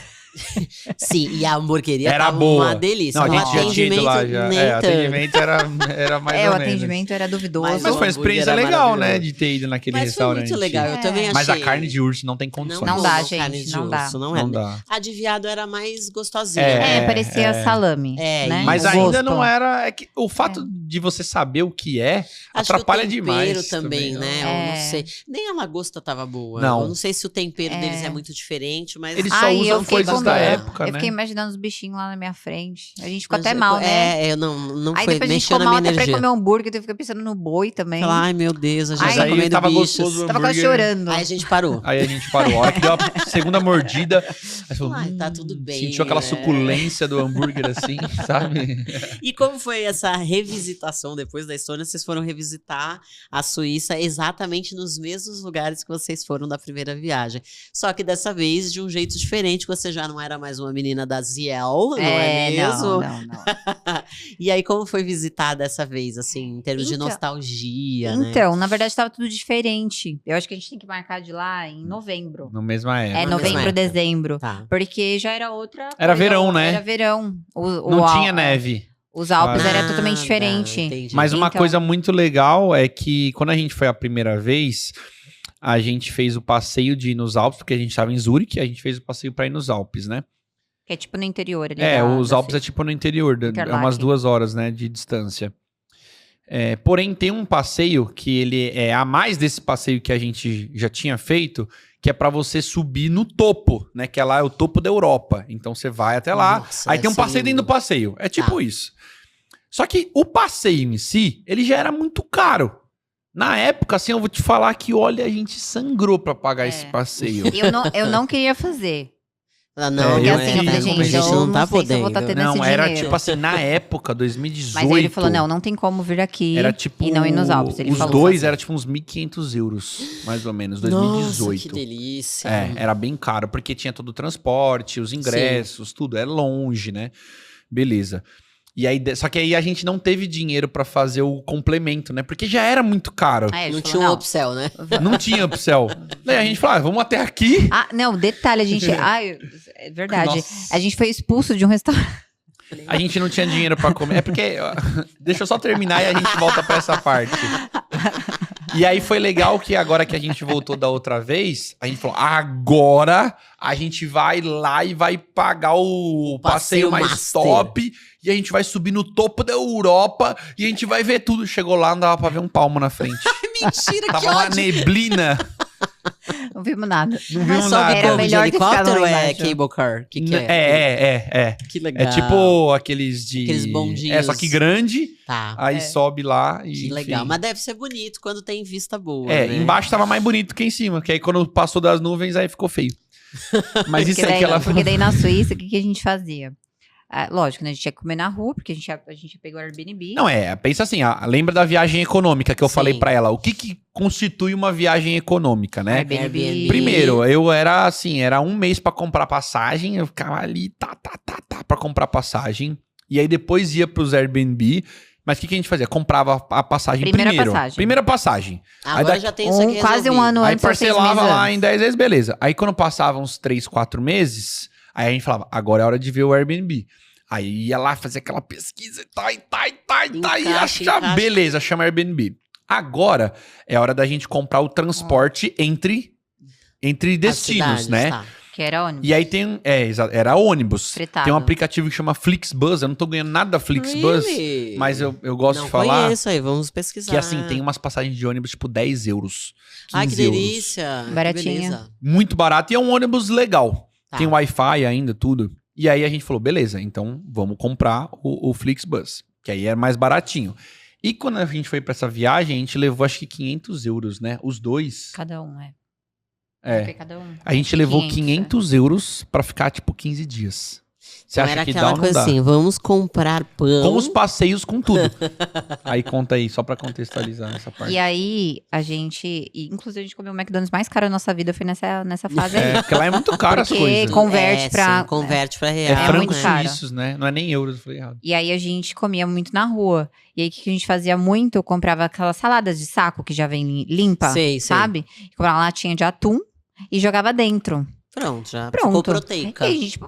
Sim, e a hamburgueria Era tava boa. uma delícia. Não, a O gente já tinha ido lá já. nem O tanto. atendimento era mais É, ou o menos. atendimento era duvidoso. Mas Mas foi uma experiência hambúrguer era legal, né? maravilhoso. De ter ido naquele Mas foi restaurante. muito legal, eu É. também achei. Mas a carne de urso não tem condições. Não como dá, carne gente, de não dá. urso, não Não é. dá. A de viado era mais gostosinha. É. parecia salame. É, né? Mas O ainda gosto. não era... É que o fato de você saber o que é, Acho atrapalha que o tempero demais. também, né? Eu É. não sei. Nem a lagosta tava boa. Não. Eu não sei se o tempero deles é muito diferente, mas... Eles só Ai, usam eu fiquei coisas com da dó. época, Eu né? fiquei imaginando os bichinhos lá na minha frente. A gente ficou Mas até mal, né? É, eu não Aí foi, depois a gente mexeu ficou na mal minha até pra ir energia. comer um hambúrguer, eu fiquei pensando no boi também. Falar, ai meu Deus, a gente Ai, tá aí comendo tava bichos. gostoso o Tava quase hambúrguer. chorando. Aí a gente parou. Aí a gente parou. A hora que deu a segunda mordida, aí falou, Ai, tá tudo bem, sentiu aquela é. suculência do hambúrguer assim, sabe? E como foi essa revisitação depois da Estônia? Vocês foram revisitar a Suíça exatamente nos mesmos lugares que vocês foram da primeira viagem. Só que dessa vez de um jeito diferente, você já não era mais uma menina da Ziel, não é mesmo? Não. E aí, como foi visitar dessa vez, assim, em termos de Então- nostalgia, né? Então, na verdade, tava tudo diferente. Eu acho que a gente tem que marcar de lá em novembro. No mesma época. É, Na novembro, mesma época. dezembro. Tá. Porque já era outra Era coisa, verão, né? Era verão. Não tinha neve. Os Alpes Ah, era totalmente diferente. entendi. Mas uma Então- coisa muito legal é que quando a gente foi a primeira vez, a gente fez o passeio de ir nos Alpes, porque a gente estava em Zurique, a gente fez o passeio para ir nos Alpes, né? Que é tipo no interior ali. Os Alpes é tipo no interior, é Interlaken. umas 2 horas, né, de distância. Porém, tem um passeio que ele é a mais desse passeio que a gente já tinha feito, que é para você subir no topo, né? Que lá é o topo da Europa. Então você vai até lá, Nossa, aí tem um deve ser passeio dentro lindo. do passeio. É tipo Tá. isso. Só que o passeio em si, ele já era muito caro. Na época, assim, eu vou te falar que, olha, a gente sangrou pra pagar esse passeio. Eu não queria fazer. Ah, não, Porque eu assim, eu fiz, falei, eu gente, comecei. eu não tá não sei se eu vou estar podendo. tendo esse Não, era dinheiro. tipo assim, na época, 2018. Mas aí ele falou, não tem como vir aqui Era tipo. e não ir nos Alpes. Ele os falou dois assim. era tipo uns 1.500 euros, mais ou menos, Nossa, 2018. que delícia. Era bem caro, porque tinha todo o transporte, os ingressos, tudo. É longe, né? Beleza. E aí, só que aí a gente não teve dinheiro pra fazer o complemento, né? Porque já era muito caro. Aí ele Não falou, tinha um upsell, né? Não tinha upsell. Daí a gente falou, vamos até aqui. Ah, não, detalhe, a gente... Ai, é verdade. Nossa. A gente foi expulso de um restaurante. A gente não tinha dinheiro pra comer. É porque... ó, deixa eu só terminar e a gente volta pra essa parte. E aí foi legal que agora que a gente voltou da outra vez, a gente falou, agora a gente vai lá e vai pagar o passeio mais master. top. E a gente vai subir no topo da Europa e a gente vai ver tudo. Chegou lá, não dava pra ver um palmo na frente. Mentira, que Tava uma ódio. neblina. Não vimos nada. Não Mas vimos sobe nada. Era como, de melhor ter ficado helicóptero ou lá é embaixo. cable car? Que é? É. Que legal. É tipo aqueles de... Aqueles bondinhos. É, só que grande. Tá. Aí sobe lá e... Que legal. enfim. Mas deve ser bonito quando tem vista boa, É, né? embaixo tava mais bonito que em cima. Que aí quando passou das nuvens, aí ficou feio. Mas isso Porque aí daí, que ela... porque daí na Suíça, o que a gente fazia? Ah, lógico, né? A gente ia comer na rua, porque a gente pegou o Airbnb. Não, pensa assim, lembra da viagem econômica que eu Sim. falei pra ela. O que constitui uma viagem econômica, né? Airbnb. Primeiro, eu era assim, era um mês pra comprar passagem, eu ficava ali, pra comprar passagem. E aí depois ia pros Airbnb. Mas o que a gente fazia? Comprava a passagem Primeira primeiro. passagem. Primeira passagem. Aí Agora daqui- já tem isso aqui Quase um resolvido. ano Aí antes ou 6 parcelava meses lá antes. em 10 vezes, beleza. Aí quando passava uns 3, 4 meses, aí a gente falava, agora é hora de ver o Airbnb. Aí ia lá fazer aquela pesquisa e Encaixa. achar, beleza, chama Airbnb. Agora é hora da gente comprar o transporte entre destinos, As né? cidades, tá. Que era ônibus. E aí tem, era ônibus. Fretado. Tem um aplicativo que chama Flixbus, eu não tô ganhando nada da Flixbus, Really? mas eu gosto Não de falar conheço aí, vamos pesquisar. que assim, tem umas passagens de ônibus tipo 10 euros, 15 Ai, que euros. delícia. Que Baratinha. beleza. Muito barato e é um ônibus legal. Tá. Tem Wi-Fi ainda, tudo. E aí a gente falou, beleza, então vamos comprar o Flixbus, que aí é mais baratinho. E quando a gente foi pra essa viagem, a gente levou acho que 500 euros, né? Os dois. Cada um, é. É. Foi cada um. A gente Foi levou 500, 500 euros pra ficar tipo 15 dias. Você Então acha era que dá aquela ou não coisa dá? assim, vamos comprar pão. Com os passeios, com tudo. Aí conta aí, só pra contextualizar essa parte. E aí, inclusive a gente comeu o McDonald's mais caro da nossa vida, foi nessa fase É, aí. porque lá é muito caro as Porque coisas. converte pra... Sim, converte pra É real. é francos muito caro. suíços, né? Não é nem euros, eu falei errado. E aí a gente comia muito na rua. E aí o que a gente fazia muito? Comprava aquelas saladas de saco que já vem limpa, Sei. sabe? Comprava uma latinha de atum e jogava dentro. Pronto, já Pronto. ficou proteica. E a gente,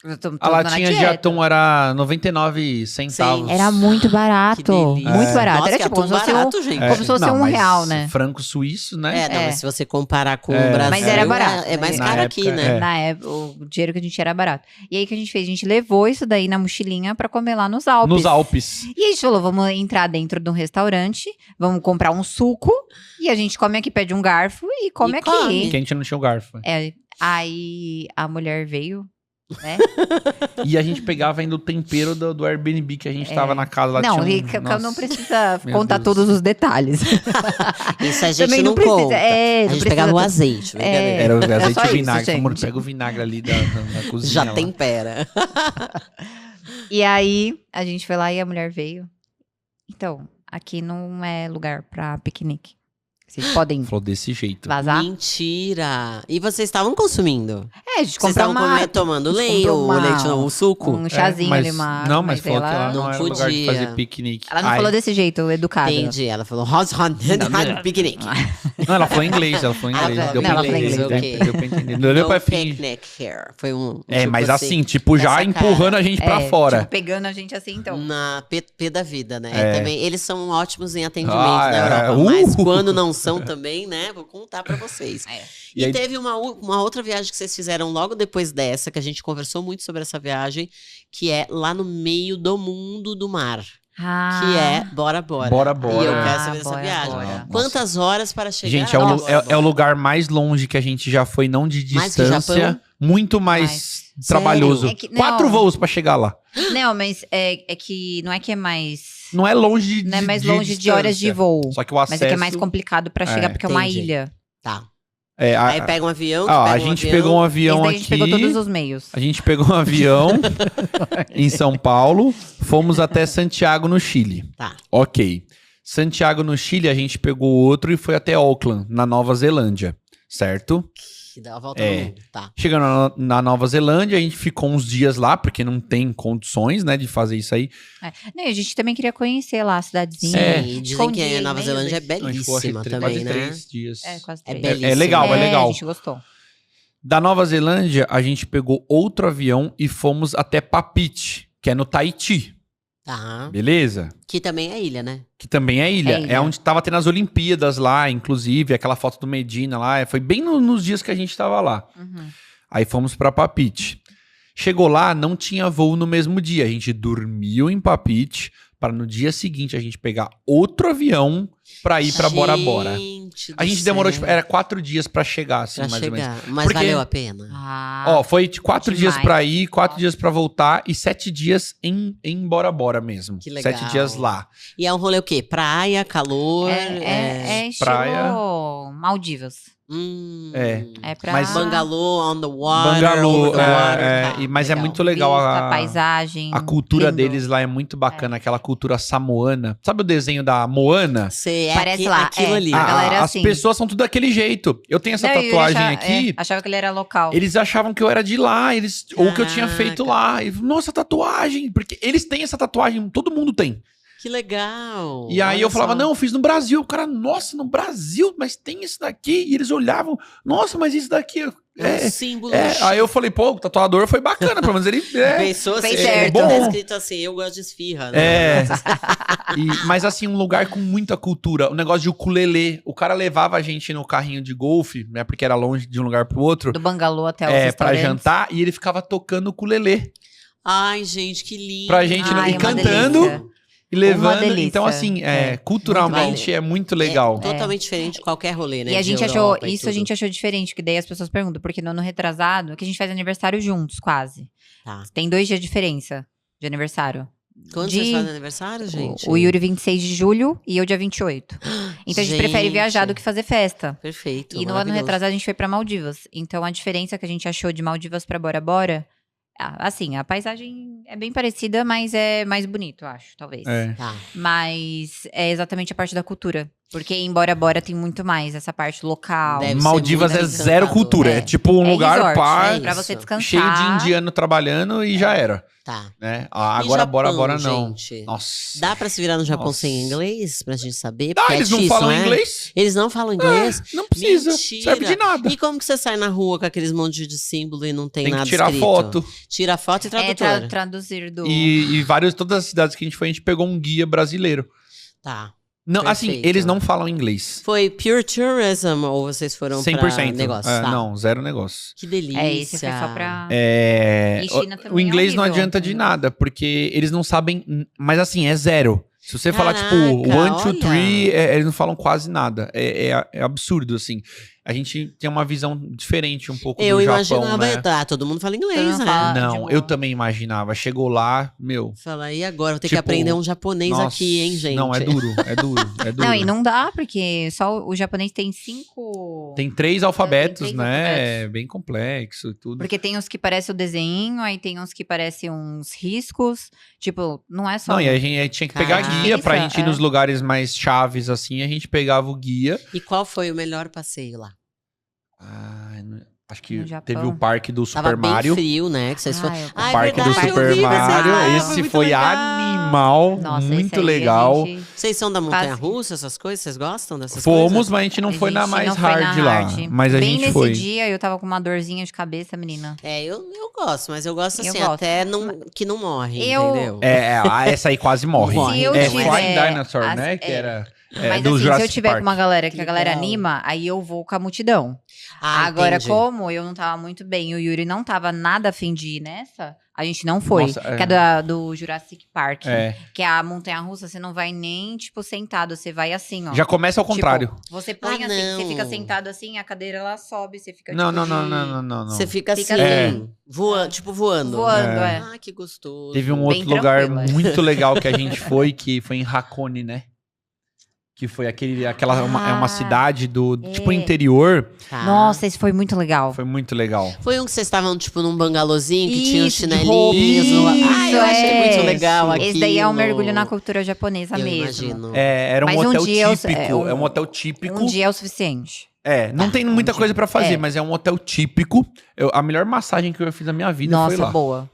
eu tô A na latinha de dieta. atum era 99 centavos. Sim. Era muito Que barato. delícia. Muito barato. Nossa, Era que tipo, atum como se fosse barato, gente. como se fosse Não, um mas real, né? Franco suíço, né? É, não, É. mas se você comparar com É. o Brasil, Mas era barato. é mais Na caro época, aqui, né? é. Na época, o dinheiro que a gente era barato. E aí o que a gente fez? A gente levou isso daí na mochilinha pra comer lá nos Alpes. Nos Alpes. E a gente falou, vamos entrar dentro de um restaurante, vamos comprar um suco, e a gente come aqui, pede um garfo e come E aqui. come. Que a gente não tinha o garfo. É, aí a mulher veio, né? E a gente pegava ainda o tempero do Airbnb que a gente tava na casa lá. Não, tinha um- e que Nossa. não precisa Meu contar Deus. todos os detalhes. Isso a gente Também não não precisa. conta. É, A não gente precisa pegava o tanto. azeite, brincadeira. Era o azeite só e isso, vinagre. gente. Amor, pega o vinagre ali da cozinha. Já lá. tempera. E aí a gente foi lá e a mulher veio. Então, aqui não é lugar pra piquenique. Vocês podem Falou desse jeito. vazar. Mentira. E vocês estavam consumindo? É, a gente Vocês comprou estavam tomando a gente leite, comprou o leite não, o suco? um chazinho mas, ali, uma... Não, mas falou que ela... lá não não era lugar de podia. fazer piquenique. Ela não Ai. falou desse jeito, educada. Entendi. Ela falou, piquenique. Não, ela falou em inglês, ela falou em inglês. falou Deu em pra inglês, entender, ok. deu pra entender. Não deu No pra fingir. picnic here. Foi um É, tipo mas assim, tipo, já essa empurrando a gente pra fora. Tipo, pegando a gente assim, então. Na P da vida, né? É. Também, eles são ótimos em atendimento Ah, na é. Europa, mas quando não são também, né? Vou contar pra vocês. É. E, E aí- teve uma outra viagem que vocês fizeram logo depois dessa, que a gente conversou muito sobre essa viagem, que é lá no meio do mundo do mar. Ah, Que é Bora Bora. Bora Bora. E eu Ah, quero saber dessa Bora viagem. Bora. Nossa. Quantas horas para chegar? Gente, é o, Bora é o Bora? lugar mais longe que a gente já foi, não de Mais que o distância. Japão? Muito mais trabalhoso. É que- não. 4 voos pra chegar lá. Não, mas é que não é que é mais... Não é longe de Não é mais longe de horas de distância. voo. Só que o acesso... Mas é que é mais complicado pra chegar, porque é uma entendi. ilha. Tá. Aí pega um avião, a gente pegou um avião aqui. A gente pegou todos os meios. A gente pegou um avião em São Paulo, fomos até Santiago, no Chile. Tá. Ok. Santiago, no Chile, a gente pegou outro e foi até Auckland, na Nova Zelândia. Certo? Que dá a volta no mundo. Tá. Chegando na Nova Zelândia, a gente ficou uns dias lá, porque não tem condições, né, de fazer isso aí. Não, a gente também queria conhecer lá a cidadezinha. Sim, dizem que a Nova Zelândia é A gente ficou, acho que, belíssima também, quase né? 3 dias. Quase É 3. belíssimo. É legal, é legal. A gente gostou. Da Nova Zelândia, a gente pegou outro avião e fomos até Papeete, que é no Tahiti. Tá. Beleza? Que também é ilha, né? Que também é ilha. É ilha. É onde tava tendo as Olimpíadas lá, inclusive, aquela foto do Medina lá. Foi bem nos dias que a gente tava lá. Uhum. Aí fomos pra Papeete. Chegou lá, não tinha voo no mesmo dia. A gente dormiu em Papeete para no dia seguinte a gente pegar outro avião pra ir pra Bora Bora. A gente demorou, tipo, era 4 dias pra chegar, assim, pra mais ou menos. chegar. Mas Porque- valeu a pena. Ó, foi de 4 dias demais. pra ir, 4 dias pra voltar e 7 dias em Bora Bora mesmo. Que legal. 7 dias lá. E é um rolê o quê? Praia, calor. É estilo praia. Maldivas. É pra... Mas- Bangalô, on the water. Bangalô, over the water. Tá, mas é muito legal Vista, paisagem. a cultura lindo. deles lá é muito bacana, aquela cultura samoana. Sabe o desenho da Moana? Você é Parece lá, aquilo ali. A galera as assim. pessoas são tudo daquele jeito. Eu tenho essa Não, eu tatuagem achava- aqui. achava que ele era local. Eles achavam que eu era de lá, ou que eu tinha Caraca. feito lá. E, nossa, tatuagem! Porque eles têm essa tatuagem, todo mundo tem. Que legal. E aí Olha eu falava, só. não, eu fiz no Brasil. O cara, nossa, no Brasil, mas tem isso daqui. E eles olhavam, nossa, mas isso daqui É um é. símbolo. Aí eu falei, pô, o tatuador foi bacana, pelo menos ele. Pensou assim, Fez certo. tá Bom. escrito assim, eu gosto de esfirra. Né? Mas assim, um lugar com muita cultura. O negócio de ukulele. O cara levava a gente no carrinho de golfe, né? Porque era longe de um lugar pro outro. Do Bangalô até o Pra restaurante. jantar. E ele ficava tocando ukulele Ai, gente, que lindo. pra gente. Ai, E uma cantando. delícia. E levando. delícia. Então, assim, culturalmente é muito legal. É totalmente diferente de qualquer rolê, né? E a de gente Europa achou, e isso a tudo. gente achou diferente, que daí as pessoas perguntam, porque no ano retrasado, que a gente faz aniversário juntos, quase. Tá. Tem 2 dias de diferença de aniversário. Quando de- vocês fazem aniversário, gente? O Yuri 26 de julho e eu dia 28. Então a gente prefere viajar do que fazer festa. Perfeito. E no ano maravilhoso. retrasado a gente foi pra Maldivas. Então a diferença que a gente achou de Maldivas pra Bora Bora, assim, a paisagem é bem parecida, mas é mais bonito, eu acho, talvez. Tá. Mas é exatamente a parte da cultura. Porque em Bora Bora tem muito mais essa parte local. Deve ser Maldivas muito é zero encantador. cultura. É, É. tipo um É lugar resort, par, é pra você isso. descansar. cheio de indiano trabalhando e já era. Tá. Né? E Agora, Japão, Bora Bora não. gente? Nossa. Dá pra se virar no Japão Nossa. sem inglês? Pra gente saber? Dá, Porque eles é não difícil, falam né? inglês? Eles não falam inglês? Não precisa. Mentira. Serve de nada. E como que você sai na rua com aqueles monte de símbolo e não tem, Tem nada que tirar escrito? foto. Tira foto e É tradutor. traduzir do... E todas as cidades que a gente foi, a gente pegou um guia brasileiro. Tá. Não, assim, Perfeito. eles não falam inglês. Foi pure tourism ou vocês foram 100%. pra negócio? É, Tá. Não, zero negócio. Que delícia. Esse foi só pra... É, E China também o inglês é não horrível. adianta de nada, porque eles não sabem. Mas assim, é zero. Se você falar, tipo, Caraca, 1, 2, olha. 3, eles não falam quase nada. É absurdo, assim. A gente tem uma visão diferente um pouco Eu do Japão, imaginava, né? tá, todo mundo fala inglês, Todo mundo né? fala. de Não, boa. eu também imaginava. Chegou lá, meu. Fala, e agora? Vou ter que Tipo, aprender um japonês nossa, aqui, hein, gente? Não, é duro, é duro, é duro. Não, e não dá, porque só o japonês tem 5... Tem 3 alfabetos, Tem 3 né? alfabetos. É bem complexo e tudo. Porque tem uns que parecem o desenho, aí tem uns que parecem uns riscos. Tipo, não é só... Não, e a gente tinha que pegar Caraca. guia pra Isso, gente ir é. nos lugares mais chaves, assim. A gente pegava o guia. E qual foi o melhor passeio lá? Acho que No Japão. teve o parque do Tava Super Mario. bem frio, né? Que vocês foram... eu- Ah, é Parque do verdade, eu Super vi, Mario. foi Esse muito foi legal. animal, Nossa, muito esse aí a legal. gente- Vocês são da montanha-russa, essas coisas? Vocês gostam dessas Fomos, coisas? mas a gente não A foi na gente mais não foi hard na lá. hard. Mas a Bem gente nesse foi. dia eu tava com uma dorzinha de cabeça, menina. É, eu gosto, mas eu gosto Eu assim, gosto. até que não morre, Eu- entendeu? Essa aí quase morre. Morre. Se eu Flying tiver- Dinosaur, né? Que era Mas do assim, se Jurassic eu tiver Park. com uma galera que Que a galera legal. anima, aí eu vou com a multidão. Ah, Agora, entendi. como eu não tava muito bem, o Yuri não tava nada afim de ir nessa, a gente não foi. Nossa, é. Que é do Jurassic Park. É. Que é a montanha-russa, você não vai nem, tipo, sentado, você vai assim, ó. Já começa ao Tipo, contrário. Você põe Ah, assim, não. você fica sentado assim, a cadeira ela sobe, você fica Não, tipo, não, não, de- não, não, não, não. Você fica assim, Fica assim. voando, tipo voando. Voando, É. é. Ah, que gostoso. Teve um Bem outro lugar tranquila. muito legal que a gente foi, que foi em Hakone, né? Que foi é uma cidade do tipo é. interior. Tá. Nossa, esse foi muito legal. Foi muito legal. Foi um que vocês estavam, tipo, num bangalôzinho que tinha os Isso, de chinelinhos. roupa. Ai, eu achei Isso, muito legal aquilo. Esse daí é um mergulho na cultura japonesa Eu mesmo. imagino. Era um Mas um hotel dia típico. É um hotel típico. Um dia é o suficiente. Não tem muita coisa pra fazer, É. mas é um hotel típico. A melhor massagem que eu fiz na minha vida foi Nossa, lá. boa.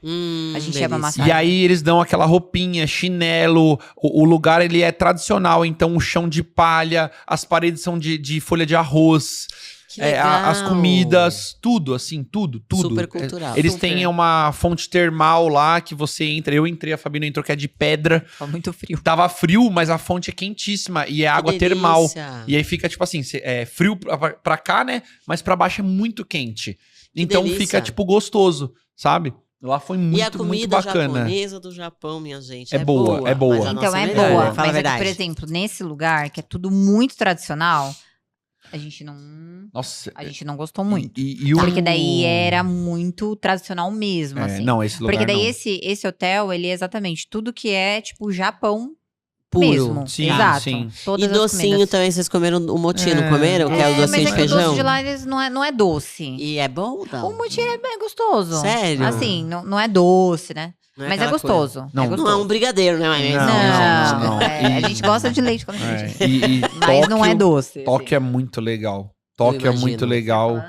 A gente chama delícia. massagem. E aí eles dão aquela roupinha, chinelo, o lugar ele é tradicional, então o chão de palha, as paredes são de folha de arroz, Que legal. as comidas, tudo, assim, tudo. Super cultural. Eles Super. têm uma fonte termal lá que você entra, eu entrei, a Fabina entrou, que é de pedra. Tá muito frio. Tava frio, mas a fonte é quentíssima e é água termal. delícia. E aí fica tipo assim, é frio pra cá, né? Mas pra baixo é muito quente. Então delícia. fica tipo gostoso, sabe? Lá foi E a muito, muito comida bacana. japonesa do Japão, minha gente, É boa, é boa. mas a Então nossa é melhor, boa. fala a Mas aqui, verdade. por exemplo, nesse lugar, que é tudo muito tradicional, a gente Nossa. não gostou muito. E o... Porque daí era muito tradicional mesmo, assim. Não, esse lugar Porque daí não. esse hotel, ele é exatamente tudo que é, tipo, Japão Puro. mesmo. Sim, Exato. sim. Todas E as docinho comidas. também, vocês comeram o moti, não comeram? Que é o mas docinho é de que o feijão. doce de lá eles não é doce. E é bom, não? O moti é bem gostoso. Sério? Assim, não é doce, né? Não é Mas é aquela gostoso. Não. É Não gostoso. é um brigadeiro, né? Mas Não. A gente gosta de leite quando a gente... E Mas não é Tóquio- doce. Tóquio é muito legal. Tóquio é imagino. muito legal.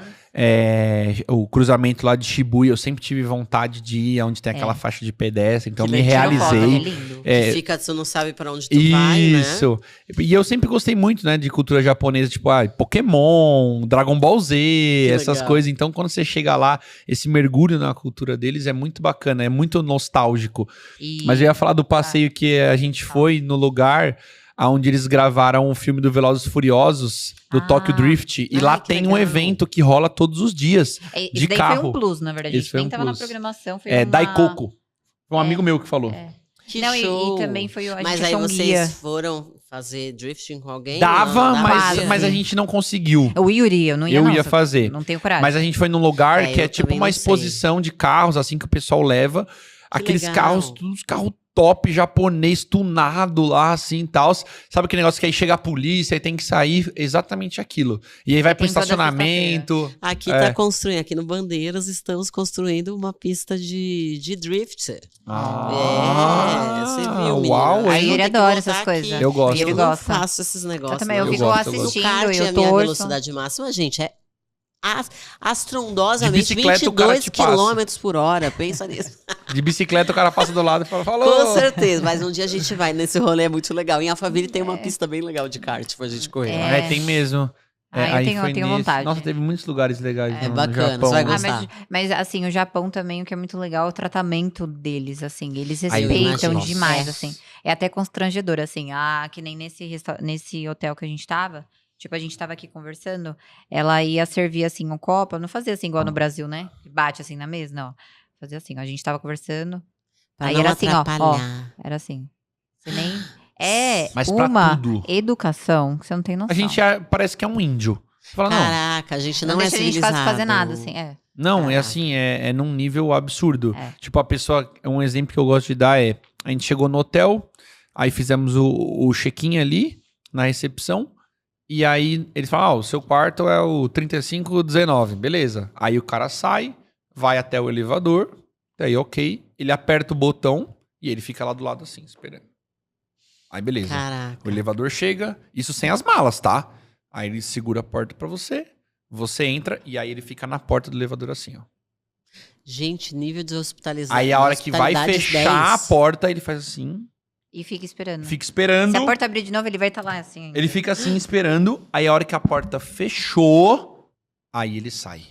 O cruzamento lá de Shibuya, eu sempre tive vontade de ir onde tem aquela faixa de pedestre, então Que me legal. Tirou foto, realizei. é lindo. Que fica, você não sabe pra onde tu vai, né? Isso. E eu sempre gostei muito, né, de cultura japonesa, tipo, Pokémon, Dragon Ball Z, essas legal. coisas. Então, quando você chega lá, esse mergulho na cultura deles é muito bacana, é muito nostálgico. E- Mas eu ia falar do passeio que a gente foi no lugar onde eles gravaram o filme do Velozes e Furiosos, do Ah. Tokyo Drift. E Ah, lá que tem um legal. evento que rola todos os dias. Esse de daí carro. foi um plus, na verdade. A Esse gente foi nem um tava na plus. programação. Foi É uma... Daikoku. Foi um amigo meu que falou. Que Não, show. e também foi... A Mas gente aí achou um vocês guia. foram fazer drifting com alguém? Dava, Não, mas a gente não conseguiu. O Yuri, eu não ia Eu não, ia só- fazer. Não tenho coragem. Mas a gente foi num lugar É, que é eu tipo também uma não sei. exposição de carros, assim, que o pessoal leva. Aqueles legal. carros, todos os carros top japonês, tunado lá, assim, e tal. Sabe aquele negócio que aí chega a polícia e tem que sair? Exatamente aquilo. E aí vai pro Tem toda estacionamento. Aqui É. tá construindo, aqui no Bandeiras estamos construindo uma pista de drift. Você viu, menina? Uau, Aí hein? ele Tem que adora voltar essas coisas. aqui. Eu gosto. Eu Ele não gosta. faço esses negócios. Eu também, eu não. fico gosto, eu No assistindo, kart, eu a minha torço. velocidade máxima, gente, é astrondosamente De bicicleta, o cara 22 te passa. km por hora. Pensa nisso. De bicicleta, o cara passa do lado e fala, falou. Com certeza. Mas um dia a gente vai nesse rolê, é muito legal. Em Alphaville tem uma pista bem legal de kart pra gente correr. É. Tem mesmo. Eu aí tenho- foi eu tenho nesse. vontade. Nossa, teve muitos lugares legais É no bacana, Japão. você vai Ah, gostar. mas assim, o Japão também, o que é muito legal é o tratamento deles, assim. Eles Ah, eu respeitam imagino. demais, É. assim. É até constrangedor, assim. Que nem nesse hotel que a gente tava. Tipo, a gente tava aqui conversando, ela ia servir, assim, um copo. Não fazia assim, igual no Brasil, né? Bate, assim, na mesa, não. Fazia assim, ó. A gente tava conversando. Pra Aí não era assim, ó. atrapalhar. Era assim. Você nem... É Mas pra uma tudo. educação que você não tem noção. A gente parece que é um índio. Você fala, não. Caraca, a gente não, não é deixa a gente civilizado. fazer nada, assim. Não, é Caraca. assim, é num nível absurdo. É. Tipo, a pessoa, um exemplo que eu gosto de dar é, a gente chegou no hotel, aí fizemos o check-in ali, na recepção, e aí eles falam, o seu quarto é o 3519, beleza. Aí o cara sai, vai até o elevador, aí ok, ele aperta o botão e ele fica lá do lado assim, esperando. Aí beleza. Caraca. O elevador chega, isso sem as malas, tá? Aí ele segura a porta pra você, você entra e aí ele fica na porta do elevador assim, ó. Gente, nível de hospitalização. Aí a hora que vai hospitalidade fechar 10. a porta, ele faz assim, E fica esperando. fica esperando. Se a porta abrir de novo, ele vai estar lá, assim. Ele fica assim esperando, aí a hora que a porta fechou, aí ele sai.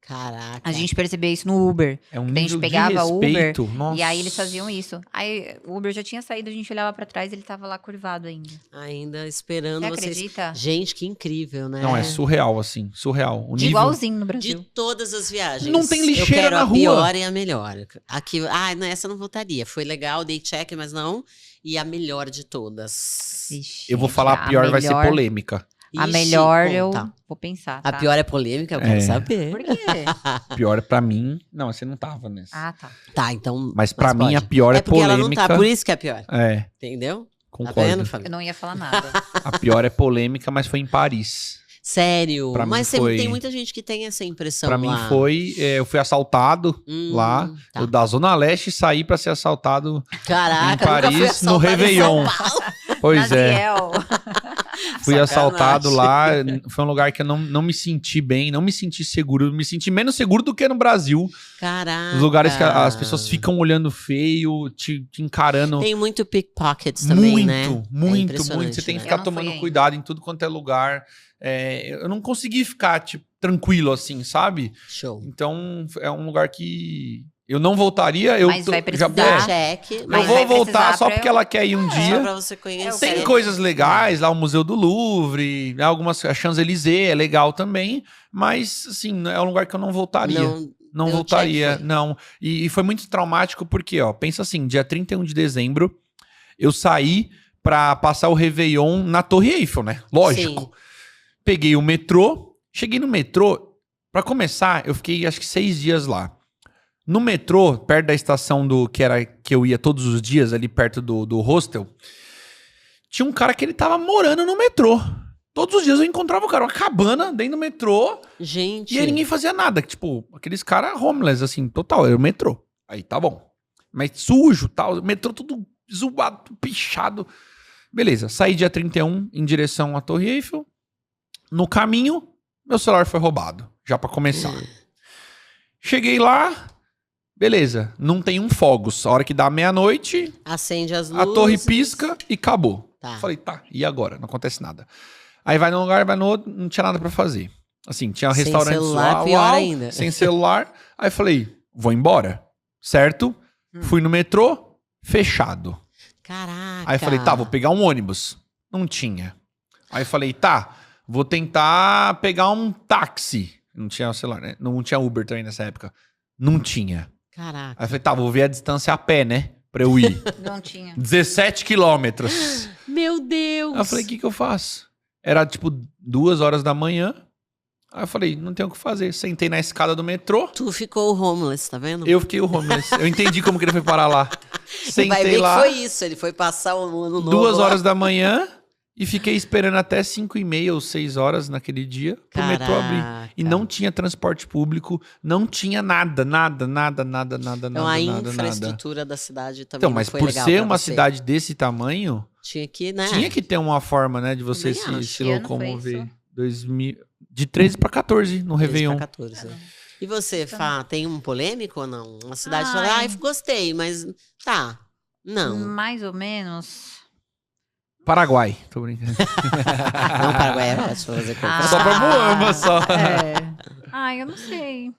Caraca. A gente percebeu isso no Uber. É um Daí a gente nível pegava de Uber, respeito. Nossa. E aí eles faziam isso. Aí o Uber já tinha saído, a gente olhava pra trás e ele tava lá curvado ainda. Ainda esperando Você vocês. acredita? Gente, que incrível, né? Não, é surreal, assim, surreal. O nível... Igualzinho no De Brasil. todas as viagens. Não tem lixeira eu quero na a rua. pior e a melhor. Aqui, nessa eu não votaria. Foi legal, dei check, mas não. E a melhor de todas. Vixe, Eu vou falar a pior, vai ser melhor- polêmica. A Ixi, melhor eu conta. vou pensar. A tá? pior é polêmica, eu quero saber. Por quê? Pior pra mim... Não, você não tava nessa. Tá. Tá, então. Mas pra mim pode. a pior é porque polêmica. ela não tá, por isso que é pior. É, Entendeu? concordo. vendo, Eu Fabi? não ia falar nada. A pior é polêmica, mas foi em Paris. Sério? Pra mim Mas foi- tem muita gente que tem essa impressão Pra lá. mim foi... eu fui assaltado lá. Tá. Eu da Zona Leste saí pra ser assaltado. Caraca, em Paris, nunca fui no assaltado em Réveillon. São Paulo. Pois é. Naziel. Fui Sacanagem. assaltado lá. Foi um lugar que eu não me senti bem, não me senti seguro. Me senti menos seguro do que no Brasil. Caraca. Os lugares que as pessoas ficam olhando feio, te encarando. Tem muito pickpockets também, muito, né? muito. impressionante, Você tem que né? ficar Eu não fui tomando ainda. cuidado em tudo quanto é lugar. Eu não consegui ficar, tipo, tranquilo assim, sabe? Show. Então, é um lugar que eu não voltaria. Mas vai precisar. Check. eu Mas vou vai voltar precisar só pra porque eu- ela quer ir um Só dia. pra você conhecer. Tem coisas legais, lá o Museu do Louvre, né, algumas, a Champs-Élysées é legal também, mas, assim, é um lugar que eu não voltaria. Não deu voltaria, check, foi. não. E foi muito traumático porque, ó, pensa assim, dia 31 de dezembro, eu saí pra passar o Réveillon na Torre Eiffel, né? Lógico. Sim. Peguei o metrô, cheguei no metrô, pra começar, eu fiquei acho que 6 dias lá. No metrô, perto da estação que eu ia todos os dias, ali perto do hostel, tinha um cara que ele tava morando no metrô. Todos os dias eu encontrava o cara, uma cabana dentro do metrô, Gente. e aí ninguém fazia nada. Tipo, aqueles caras homeless, assim, total, era o metrô. Aí tá bom. Mas sujo, tal, metrô tudo zoado, tudo pichado. Beleza, saí dia 31 em direção à Torre Eiffel. No caminho, meu celular foi roubado, já pra começar. Cheguei lá, beleza, não tem um fogos. A hora que dá meia-noite, Acende as a luzes. torre pisca e acabou. Tá. Falei, tá, e agora? Não acontece nada. Aí vai num lugar, vai no outro, não tinha nada pra fazer. Assim, tinha Sem restaurantes celular, lá, pior uau, ainda. sem celular. Aí falei, vou embora, certo? Fui no metrô, fechado. Caraca. Aí falei, tá, vou pegar um ônibus. Não tinha. Aí falei, tá, vou tentar pegar um táxi. Não tinha celular, né? Não tinha Uber também nessa época. Não tinha. Caraca. Aí falei, tá, vou ver a distância a pé, né? Pra eu ir. Não tinha. 17 quilômetros. Meu Deus. Aí eu falei, o que eu faço? Era tipo 2 horas da manhã. Aí eu falei, não tenho o que fazer. Sentei na escada do metrô. Tu ficou homeless, tá vendo? Eu fiquei o homeless. Eu entendi como que ele foi parar lá. E vai ver Sentei lá. que foi isso. Ele foi passar o ano novo. 2 lá. horas da manhã e fiquei esperando até 5h30 ou 6 horas naquele dia pro metrô abrir. E não tinha transporte público, não tinha nada. Então a nada. infraestrutura da cidade também Então, não mas foi por legal ser pra uma você. cidade desse tamanho, Tinha que, né? tinha que ter uma forma, né, de você Também acho. se Que ano foi locomover. isso? 2000, de 13 pra 14 no 13 Réveillon. pra 14. né? E você, Fá, tem um polêmico ou não? Uma cidade Ai. fala, ai, gostei, mas tá. Não. Mais ou menos. Paraguai, tô brincando. Não, Paraguai é ótimo fazer compra. Só pra Moamba, só. É. Ai, eu não sei.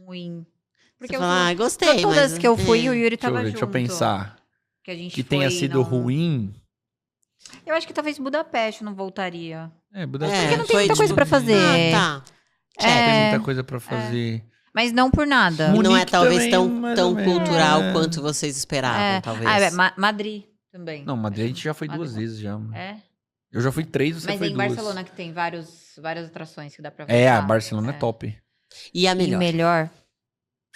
Ruim. Porque Porque eu fala, ai, gostei, todas mas... que eu fui, o Yuri Deixa eu tava ver, junto. deixa eu pensar. Que a gente Que tenha foi sido ruim. Eu acho que talvez Budapeste não voltaria. Budapeste. Porque não tem foi muita coisa tipo- pra fazer. Ah, tá. Tem É, muita coisa pra fazer. mas não por nada. Munique Não é talvez também, tão, mais tão ou menos. cultural É. quanto vocês esperavam, É. talvez. Ah, Madrid também. Não, Madrid a gente já foi Madrid. 2 vezes já. É. Eu já fui 3, você Mas foi em 2. Barcelona que tem várias atrações que dá pra ver. É, a lá. Barcelona é top. E a E melhor? melhor.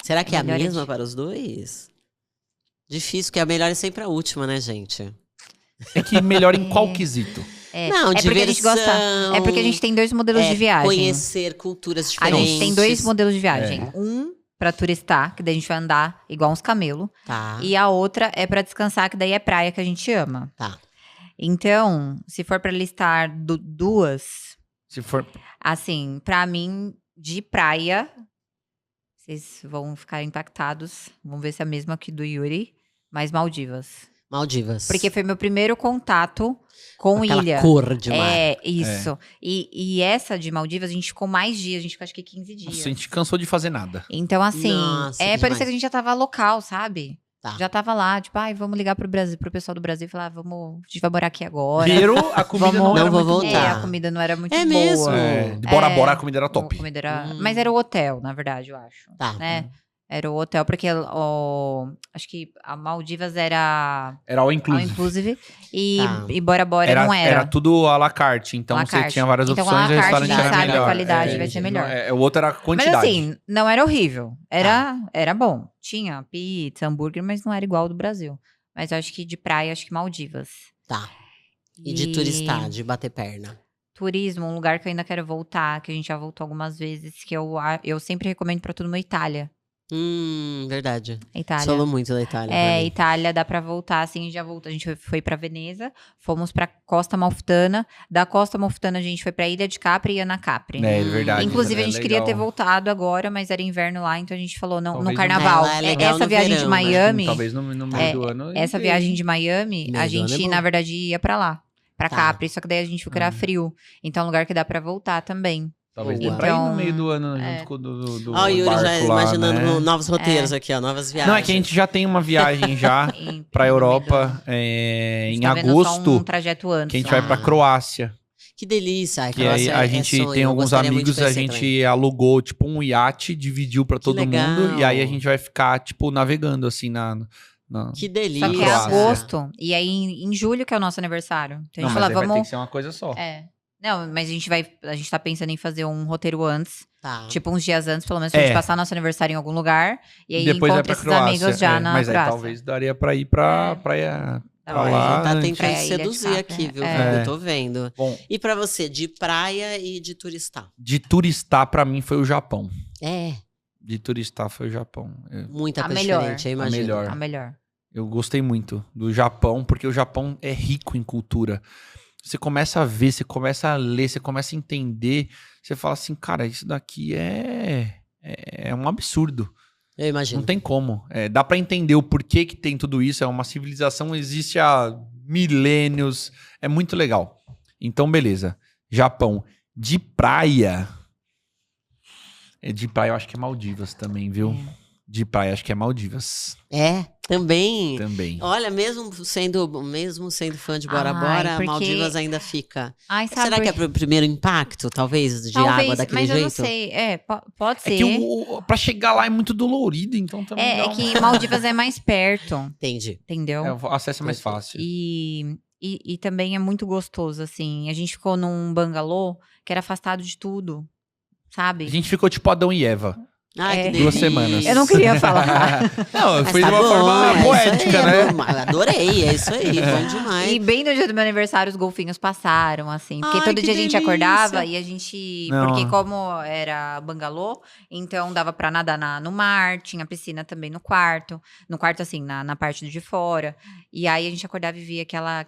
Será que é a melhor é mesma de- para os dois? Difícil, porque a melhor é sempre a última, né, gente? É que melhor em qual quesito? É. Não, é porque a gente gosta. diversão, É porque a gente tem dois modelos de viagem. Conhecer culturas A diferentes. gente tem dois modelos de viagem. É. Um pra turistar, que daí a gente vai andar igual uns camelos. Tá, E a outra é pra descansar, que daí é praia que a gente ama. tá. Então, se for pra listar duas, Se for. assim, pra mim, de praia, vocês vão ficar impactados. Vamos ver se é a mesma aqui do Yuri, mas Maldivas. Maldivas. Porque foi meu primeiro contato com Aquela ilha. cor de mar. É, isso. E essa de Maldivas, a gente ficou mais dias, a gente ficou acho que 15 dias. Nossa, a gente cansou de fazer nada. Então, assim, Nossa, que parecia demais. que a gente já tava local, sabe? Tá. Já tava lá, tipo, ai, vamos ligar pro Brasil, pro pessoal do Brasil e falar, vamos, a gente vai morar aqui agora. Primeiro, a comida Vamos- não era Não vou muito voltar. É, boa. a comida não era muito É boa. mesmo? É, de Bora É. Bora a comida era top. A comida era... Hum. Mas era o hotel, na verdade, eu acho. Tá. Né? Era o hotel, porque acho que a Maldivas era Era all all inclusive. inclusive e, Tá. e Bora Bora não era. Era tudo à la carte, então À la você carte. tinha várias Então, opções à e o la carte, restaurante a gente era sabe a melhor. qualidade vai ser melhor. O outro era a quantidade. Mas assim, não era horrível. Era bom. Tinha pizza, hambúrguer, mas não era igual ao do Brasil. Mas eu acho que de praia, acho que Maldivas. Tá. E de turistar, de bater perna. Turismo, um lugar que eu ainda quero voltar, que a gente já voltou algumas vezes, que eu sempre recomendo pra todo mundo, Itália. Verdade. Itália. Falou muito da Itália. Itália dá pra voltar, assim, já voltou. A gente foi pra Veneza, fomos pra Costa Amalfitana. Da Costa Amalfitana a gente foi pra Ilha de Capri e Ana Capri. É verdade. Inclusive, é a gente queria ter voltado agora, mas era inverno lá, então a gente falou, não, Talvez no carnaval. Lá é legal Essa no viagem verão, de né? Miami, Talvez no meio do ano. essa viagem de Miami, Meio a do gente, ano é bom. na verdade, ia pra lá. Pra Tá. Capri, só que daí a gente viu que era frio. Então é um lugar que dá pra voltar também. Talvez Boa. dê pra ir no Então, meio do ano, junto com o do Ó, o Yuri já barco lá, imaginando né? novos roteiros aqui, ó, novas viagens. Não, é que a gente já tem uma viagem já pra Europa em Tá vendo só agosto, um trajeto antes. que a gente lá. vai pra Croácia. Que delícia. Ai, Que aí Croácia a é gente sonho, tem eu alguns gostaria muito de amigos, a conhecer gente também. alugou tipo um iate, dividiu pra todo legal. mundo, e aí a gente vai ficar tipo navegando assim na Que delícia. Só que é Croácia. agosto. E aí em julho que é o nosso aniversário. Então Não, a gente mas fala, aí vai ter vamos. que ser uma coisa só. Não, mas a gente tá pensando em fazer um roteiro antes. Tá. Tipo, uns dias antes, pelo menos, pra gente passar nosso aniversário em algum lugar. E aí Depois vai encontra pra esses Croácia. amigos já na mas aí Croácia. talvez daria pra ir pra Tá pra bom. lá. Tá antes. tentando Ilha de seduzir Capri, aqui, viu? É. Eu tô vendo. Bom, E pra você, de praia e de turistar? de turistar pra mim foi o Japão. É, De turistar foi o Japão. muita A coisa melhor. diferente, eu A imagino. melhor. A melhor. Eu gostei muito do Japão, porque o Japão é rico em cultura. Você começa a ver, você começa a ler, você começa a entender. Você fala assim, cara, isso daqui é um absurdo. Eu imagino. Não tem como. Dá pra entender o porquê que tem tudo isso. É uma civilização, existe há milênios. É muito legal. Então, beleza. Japão. De praia. De praia, eu acho que é Maldivas também, viu? De praia, acho que é Maldivas É, também. também. Olha, mesmo sendo fã de Bora Bora, porque- Maldivas ainda fica. Ai, sabe Será que é pro primeiro impacto, talvez, de água daquele mas jeito? eu não sei. Pode É ser. que pra chegar lá é muito dolorido, então também. É dá um- que Maldivas é mais perto, Entendi. entendeu? o acesso é mais fácil. E também é muito gostoso, assim. A gente ficou num bangalô que era afastado de tudo, sabe? A gente ficou tipo Adão eEva. Ai, que 2 delícia. semanas. Eu não queria falar. Não, eu Mas fui tá de uma bom, forma é isso poética, aí, né? Adorei, é isso aí, bom demais. E bem no dia do meu aniversário, os golfinhos passaram, assim. Porque Ai, todo que dia a gente delícia. acordava e a gente... Não. Porque como era bangalô, então dava pra nadar no mar, tinha piscina também no quarto. No quarto, assim, na parte de fora. E aí a gente acordava e via aquela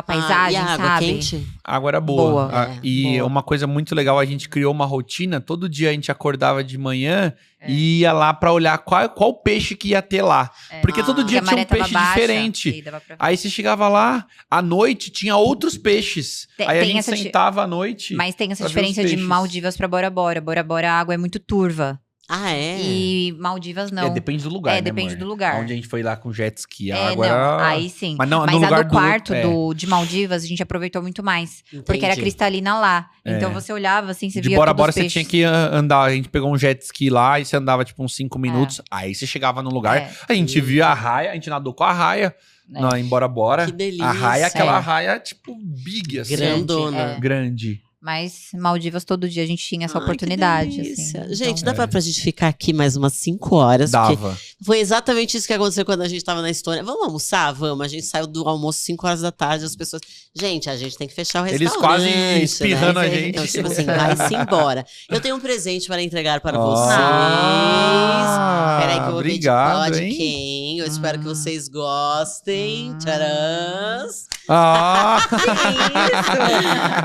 paisagem, e a água sabe? quente? A água era boa. Boa. E boa. uma coisa muito legal, a gente criou uma rotina. Todo dia a gente acordava de manhã e ia lá pra olhar qual peixe que ia ter lá. Porque todo dia Porque a tinha maré um tava peixe baixa, diferente. e dava pra ver. Aí você chegava lá, à noite tinha outros peixes. Tem- Aí a tem gente essa sentava à noite. Mas tem essa pra ver os diferença de peixes. Maldivas pra Bora Bora. Bora Bora, a água é muito turva. Ah, é? E Maldivas não. Depende do lugar, né, depende amor? do lugar. Onde a gente foi lá com jet ski, a É, água não, era... aí sim. Mas não, Mas no a lugar do quarto é. de Maldivas, a gente aproveitou muito mais. Porque era Entendi. cristalina lá. É. Então você olhava assim, você De via Bora todos Bora os você peixes. tinha que andar. A gente pegou um jet ski lá e você andava tipo uns 5 minutos. Aí você chegava no lugar. É. A gente via a raia, a gente nadou com a raia em Bora Bora. Que delícia. A raia, aquela É. raia tipo big, assim. Grandona. É. Grande. Mas Maldivas todo dia a gente tinha essa Ai, oportunidade. que delícia. Assim. Gente, Então, dá pra gente ficar aqui mais umas 5 horas. Porque Dava. foi exatamente isso que aconteceu quando a gente tava na Estônia. Vamos almoçar? Vamos. A gente saiu do almoço 5 horas da tarde, as pessoas... Gente, a gente tem que fechar o Eles restaurante. quase espirrando né? a gente. Então, tipo assim, vai-se embora. Eu tenho um presente para entregar para Oh. vocês. Peraí que eu vou Obrigado, pedir hein? quem. Eu espero que vocês gostem. Tcharam! Ah!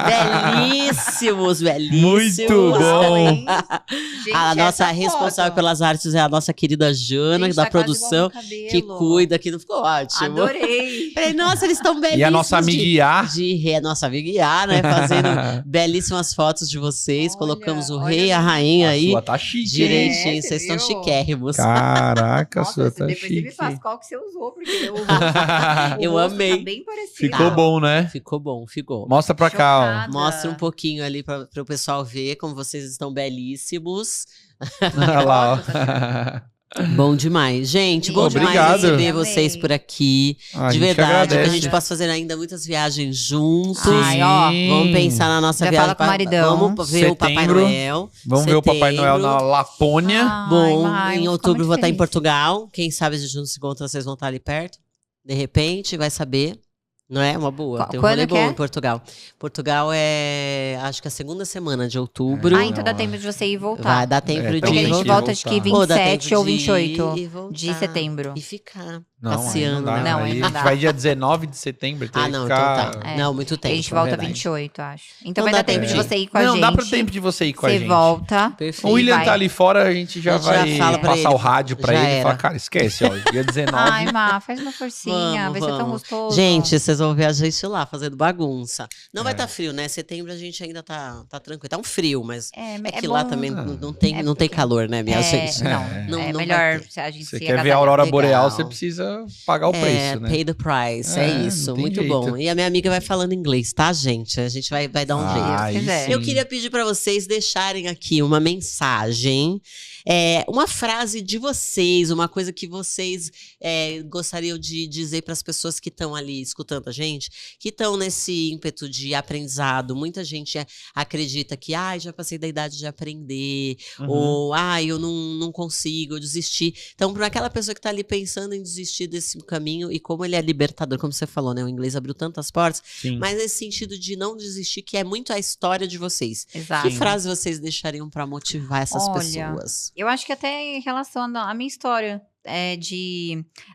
Belíssimos, belíssimos. Muito bom. Gente, A nossa essa responsável foto. pelas artes é a nossa querida Jana, Gente, da tá quase produção, igual meu que cabelo. cuida aqui. Não ficou ótimo? Adorei. Falei, nossa, eles estão belíssimos. E a nossa amiga Iá. A nossa amiga Iá, né? Fazendo belíssimas fotos de vocês. Olha, Colocamos o olha rei e a aí. rainha aí. Sua tá chique, hein? Direitinho, você vocês estão viu? chiquérrimos. Caraca, Nossa, sua tá depois você me chique. faz qual que você usou, porque o Eu rosto amei. Tá bem parecido. Ficou bom, né? Ficou bom, ficou. Mostra pra cá, ó. Chocada. Mostra um pouquinho ali para o pessoal ver como vocês estão belíssimos. Olha lá, ó. Bom demais. Gente, bom Gente, demais obrigado. receber amei. vocês por aqui. A De gente verdade, que a agradece. gente possa fazer ainda muitas viagens juntos. Ai, ó, Vamos pensar na nossa Já viagem. fala com o maridão. Vamos ver o Papai Setembro. Noel. Vamos ver o Papai Noel na Lapônia. Ai, Bom, vai, em eu vou outubro ficar vou estar em muito feliz. Portugal. Quem sabe a gente não se encontra, vocês vão estar ali perto. De repente, vai saber. Não é? Uma boa. Tem um Quando rolê que bom é? em Portugal. Portugal é, acho que a segunda semana de outubro. Então dá tempo de você ir e voltar. Vai dar tempo de Porque a ir e gente voltar. volta, acho que Pô, dá 27 tempo ou de ir 28 e voltar. de setembro. E ficar Não, aí passeando, não dá. né? Não, aí aí não a gente dá. vai dia 19 de setembro. tem que Então ficar... tá. É. Não, muito tempo. A gente é volta verdade. 28, acho. Então Não vai dá dar tempo tempo de de- você ir com a gente. Não, dá pro tempo de você ir com a Você gente. volta. Perfeito. O William vai. tá ali fora, a gente já A gente já vai fala pra passar ele. o rádio pra Já ele e falar, era. cara, esquece, ó, dia 19. Ai, Má, faz uma forcinha. Vai ser tão Vamos. gostoso. Gente, vocês vão ver a gente lá fazendo bagunça. Não vai É. estar frio, né? Setembro a gente ainda tá tranquilo. Tá um frio, mas É que bom. lá também Ah. não tem, É não tem porque- calor, né, minha gente? Não, Não- é não vai melhor ter. se a gente Você se quer ver a agasalhar. aurora Legal. boreal, você precisa pagar o É, preço, né? pay the price, É, é não isso. tem Muito jeito. bom. E a minha amiga vai falando inglês, tá, gente? A gente vai dar um jeito. Aí quiser. sim. Eu queria pedir para vocês deixarem aqui uma mensagem, uma frase de vocês, uma coisa que vocês gostariam de dizer para as pessoas que estão ali escutando a gente, que estão nesse ímpeto de aprendizado. Muita gente acredita que, já passei da idade de aprender, Uhum. ou, eu não consigo, eu desisti. Então, para aquela pessoa que está ali pensando em desistir desse caminho, e como ele é libertador, como você falou, né? O inglês abriu tantas portas, Sim. mas nesse sentido de não desistir, que é muito a história de vocês. Exato. Que frase vocês deixariam pra motivar essas Olha, pessoas? Eu acho que até em relação à minha história,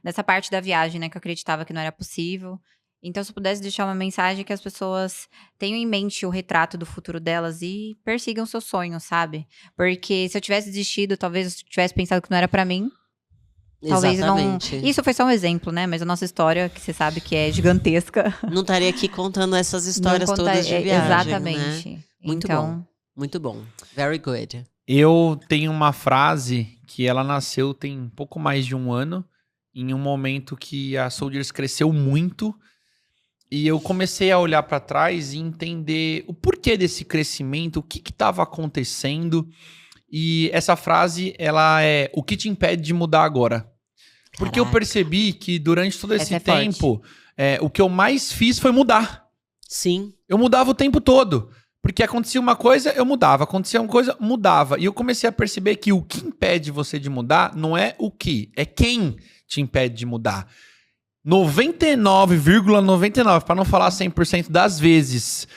dessa parte da viagem, né? Que eu acreditava que não era possível. Então, se eu pudesse deixar uma mensagem que as pessoas tenham em mente o retrato do futuro delas e persigam seus sonhos, sabe? Porque se eu tivesse desistido, talvez eu tivesse pensado que não era pra mim. Talvez Exatamente. não. Isso foi só um exemplo, né? Mas a nossa história, que você sabe que é gigantesca. Não estaria aqui contando essas histórias não conta- todas de viagem, Exatamente. né? Muito então, bom. Muito bom. Very good. Eu tenho uma frase que ela nasceu tem um pouco mais de um ano, em um momento que a Soldiers cresceu muito, e eu comecei a olhar para trás e entender o porquê desse crescimento, o que estava acontecendo. E essa frase, ela é: o que te impede de mudar agora? Porque eu Caraca. percebi que durante todo esse Essa é forte. tempo, o que eu mais fiz foi mudar. Sim. Eu mudava o tempo todo. Porque acontecia uma coisa, eu mudava. Acontecia uma coisa, mudava. E eu comecei a perceber que o que impede você de mudar não é o que, é quem te impede de mudar. 99,99, para não falar 100% das vezes,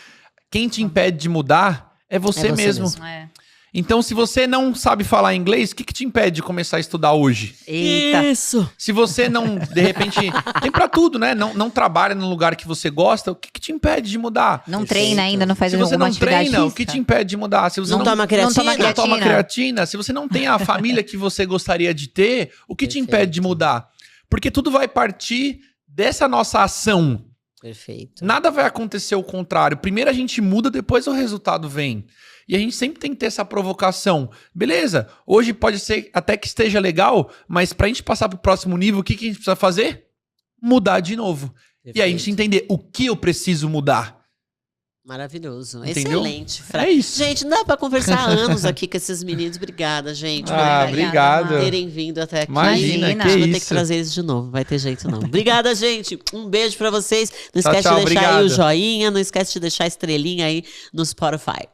quem te impede de mudar é você, mesmo. é. Então, se você não sabe falar inglês, o que te impede de começar a estudar hoje? Eita. Isso. Se você não, de repente, tem pra tudo, né? Não trabalha no lugar que você gosta, o que te impede de mudar? Não Perfeito. treina ainda, não faz Se você alguma não atividade treina, o física. que te impede de mudar? Se você Não toma creatina? não toma creatina, se você não tem a família que você gostaria de ter, o que te impede de Perfeito. mudar? Porque tudo vai partir dessa nossa ação. Perfeito. Nada vai acontecer o contrário. Primeiro a gente muda, depois o resultado vem. E a gente sempre tem que ter essa provocação. Beleza, hoje pode ser até que esteja legal, mas pra gente passar pro próximo nível, o que a gente precisa fazer? Mudar de novo. E aí a gente entender o que eu preciso mudar. Maravilhoso. Entendeu? Excelente. É isso. Gente, não dá pra conversar há anos aqui com esses meninos. Obrigada, gente. Ah, obrigado. Por terem vindo até aqui. Imagina, Imagina. que Vou ter que isso. trazer eles de novo. Vai ter jeito não. Obrigada, gente. Um beijo pra vocês. Não Tchau, esquece tchau, de deixar aí obrigado. o joinha. Não esquece de deixar a estrelinha aí no Spotify.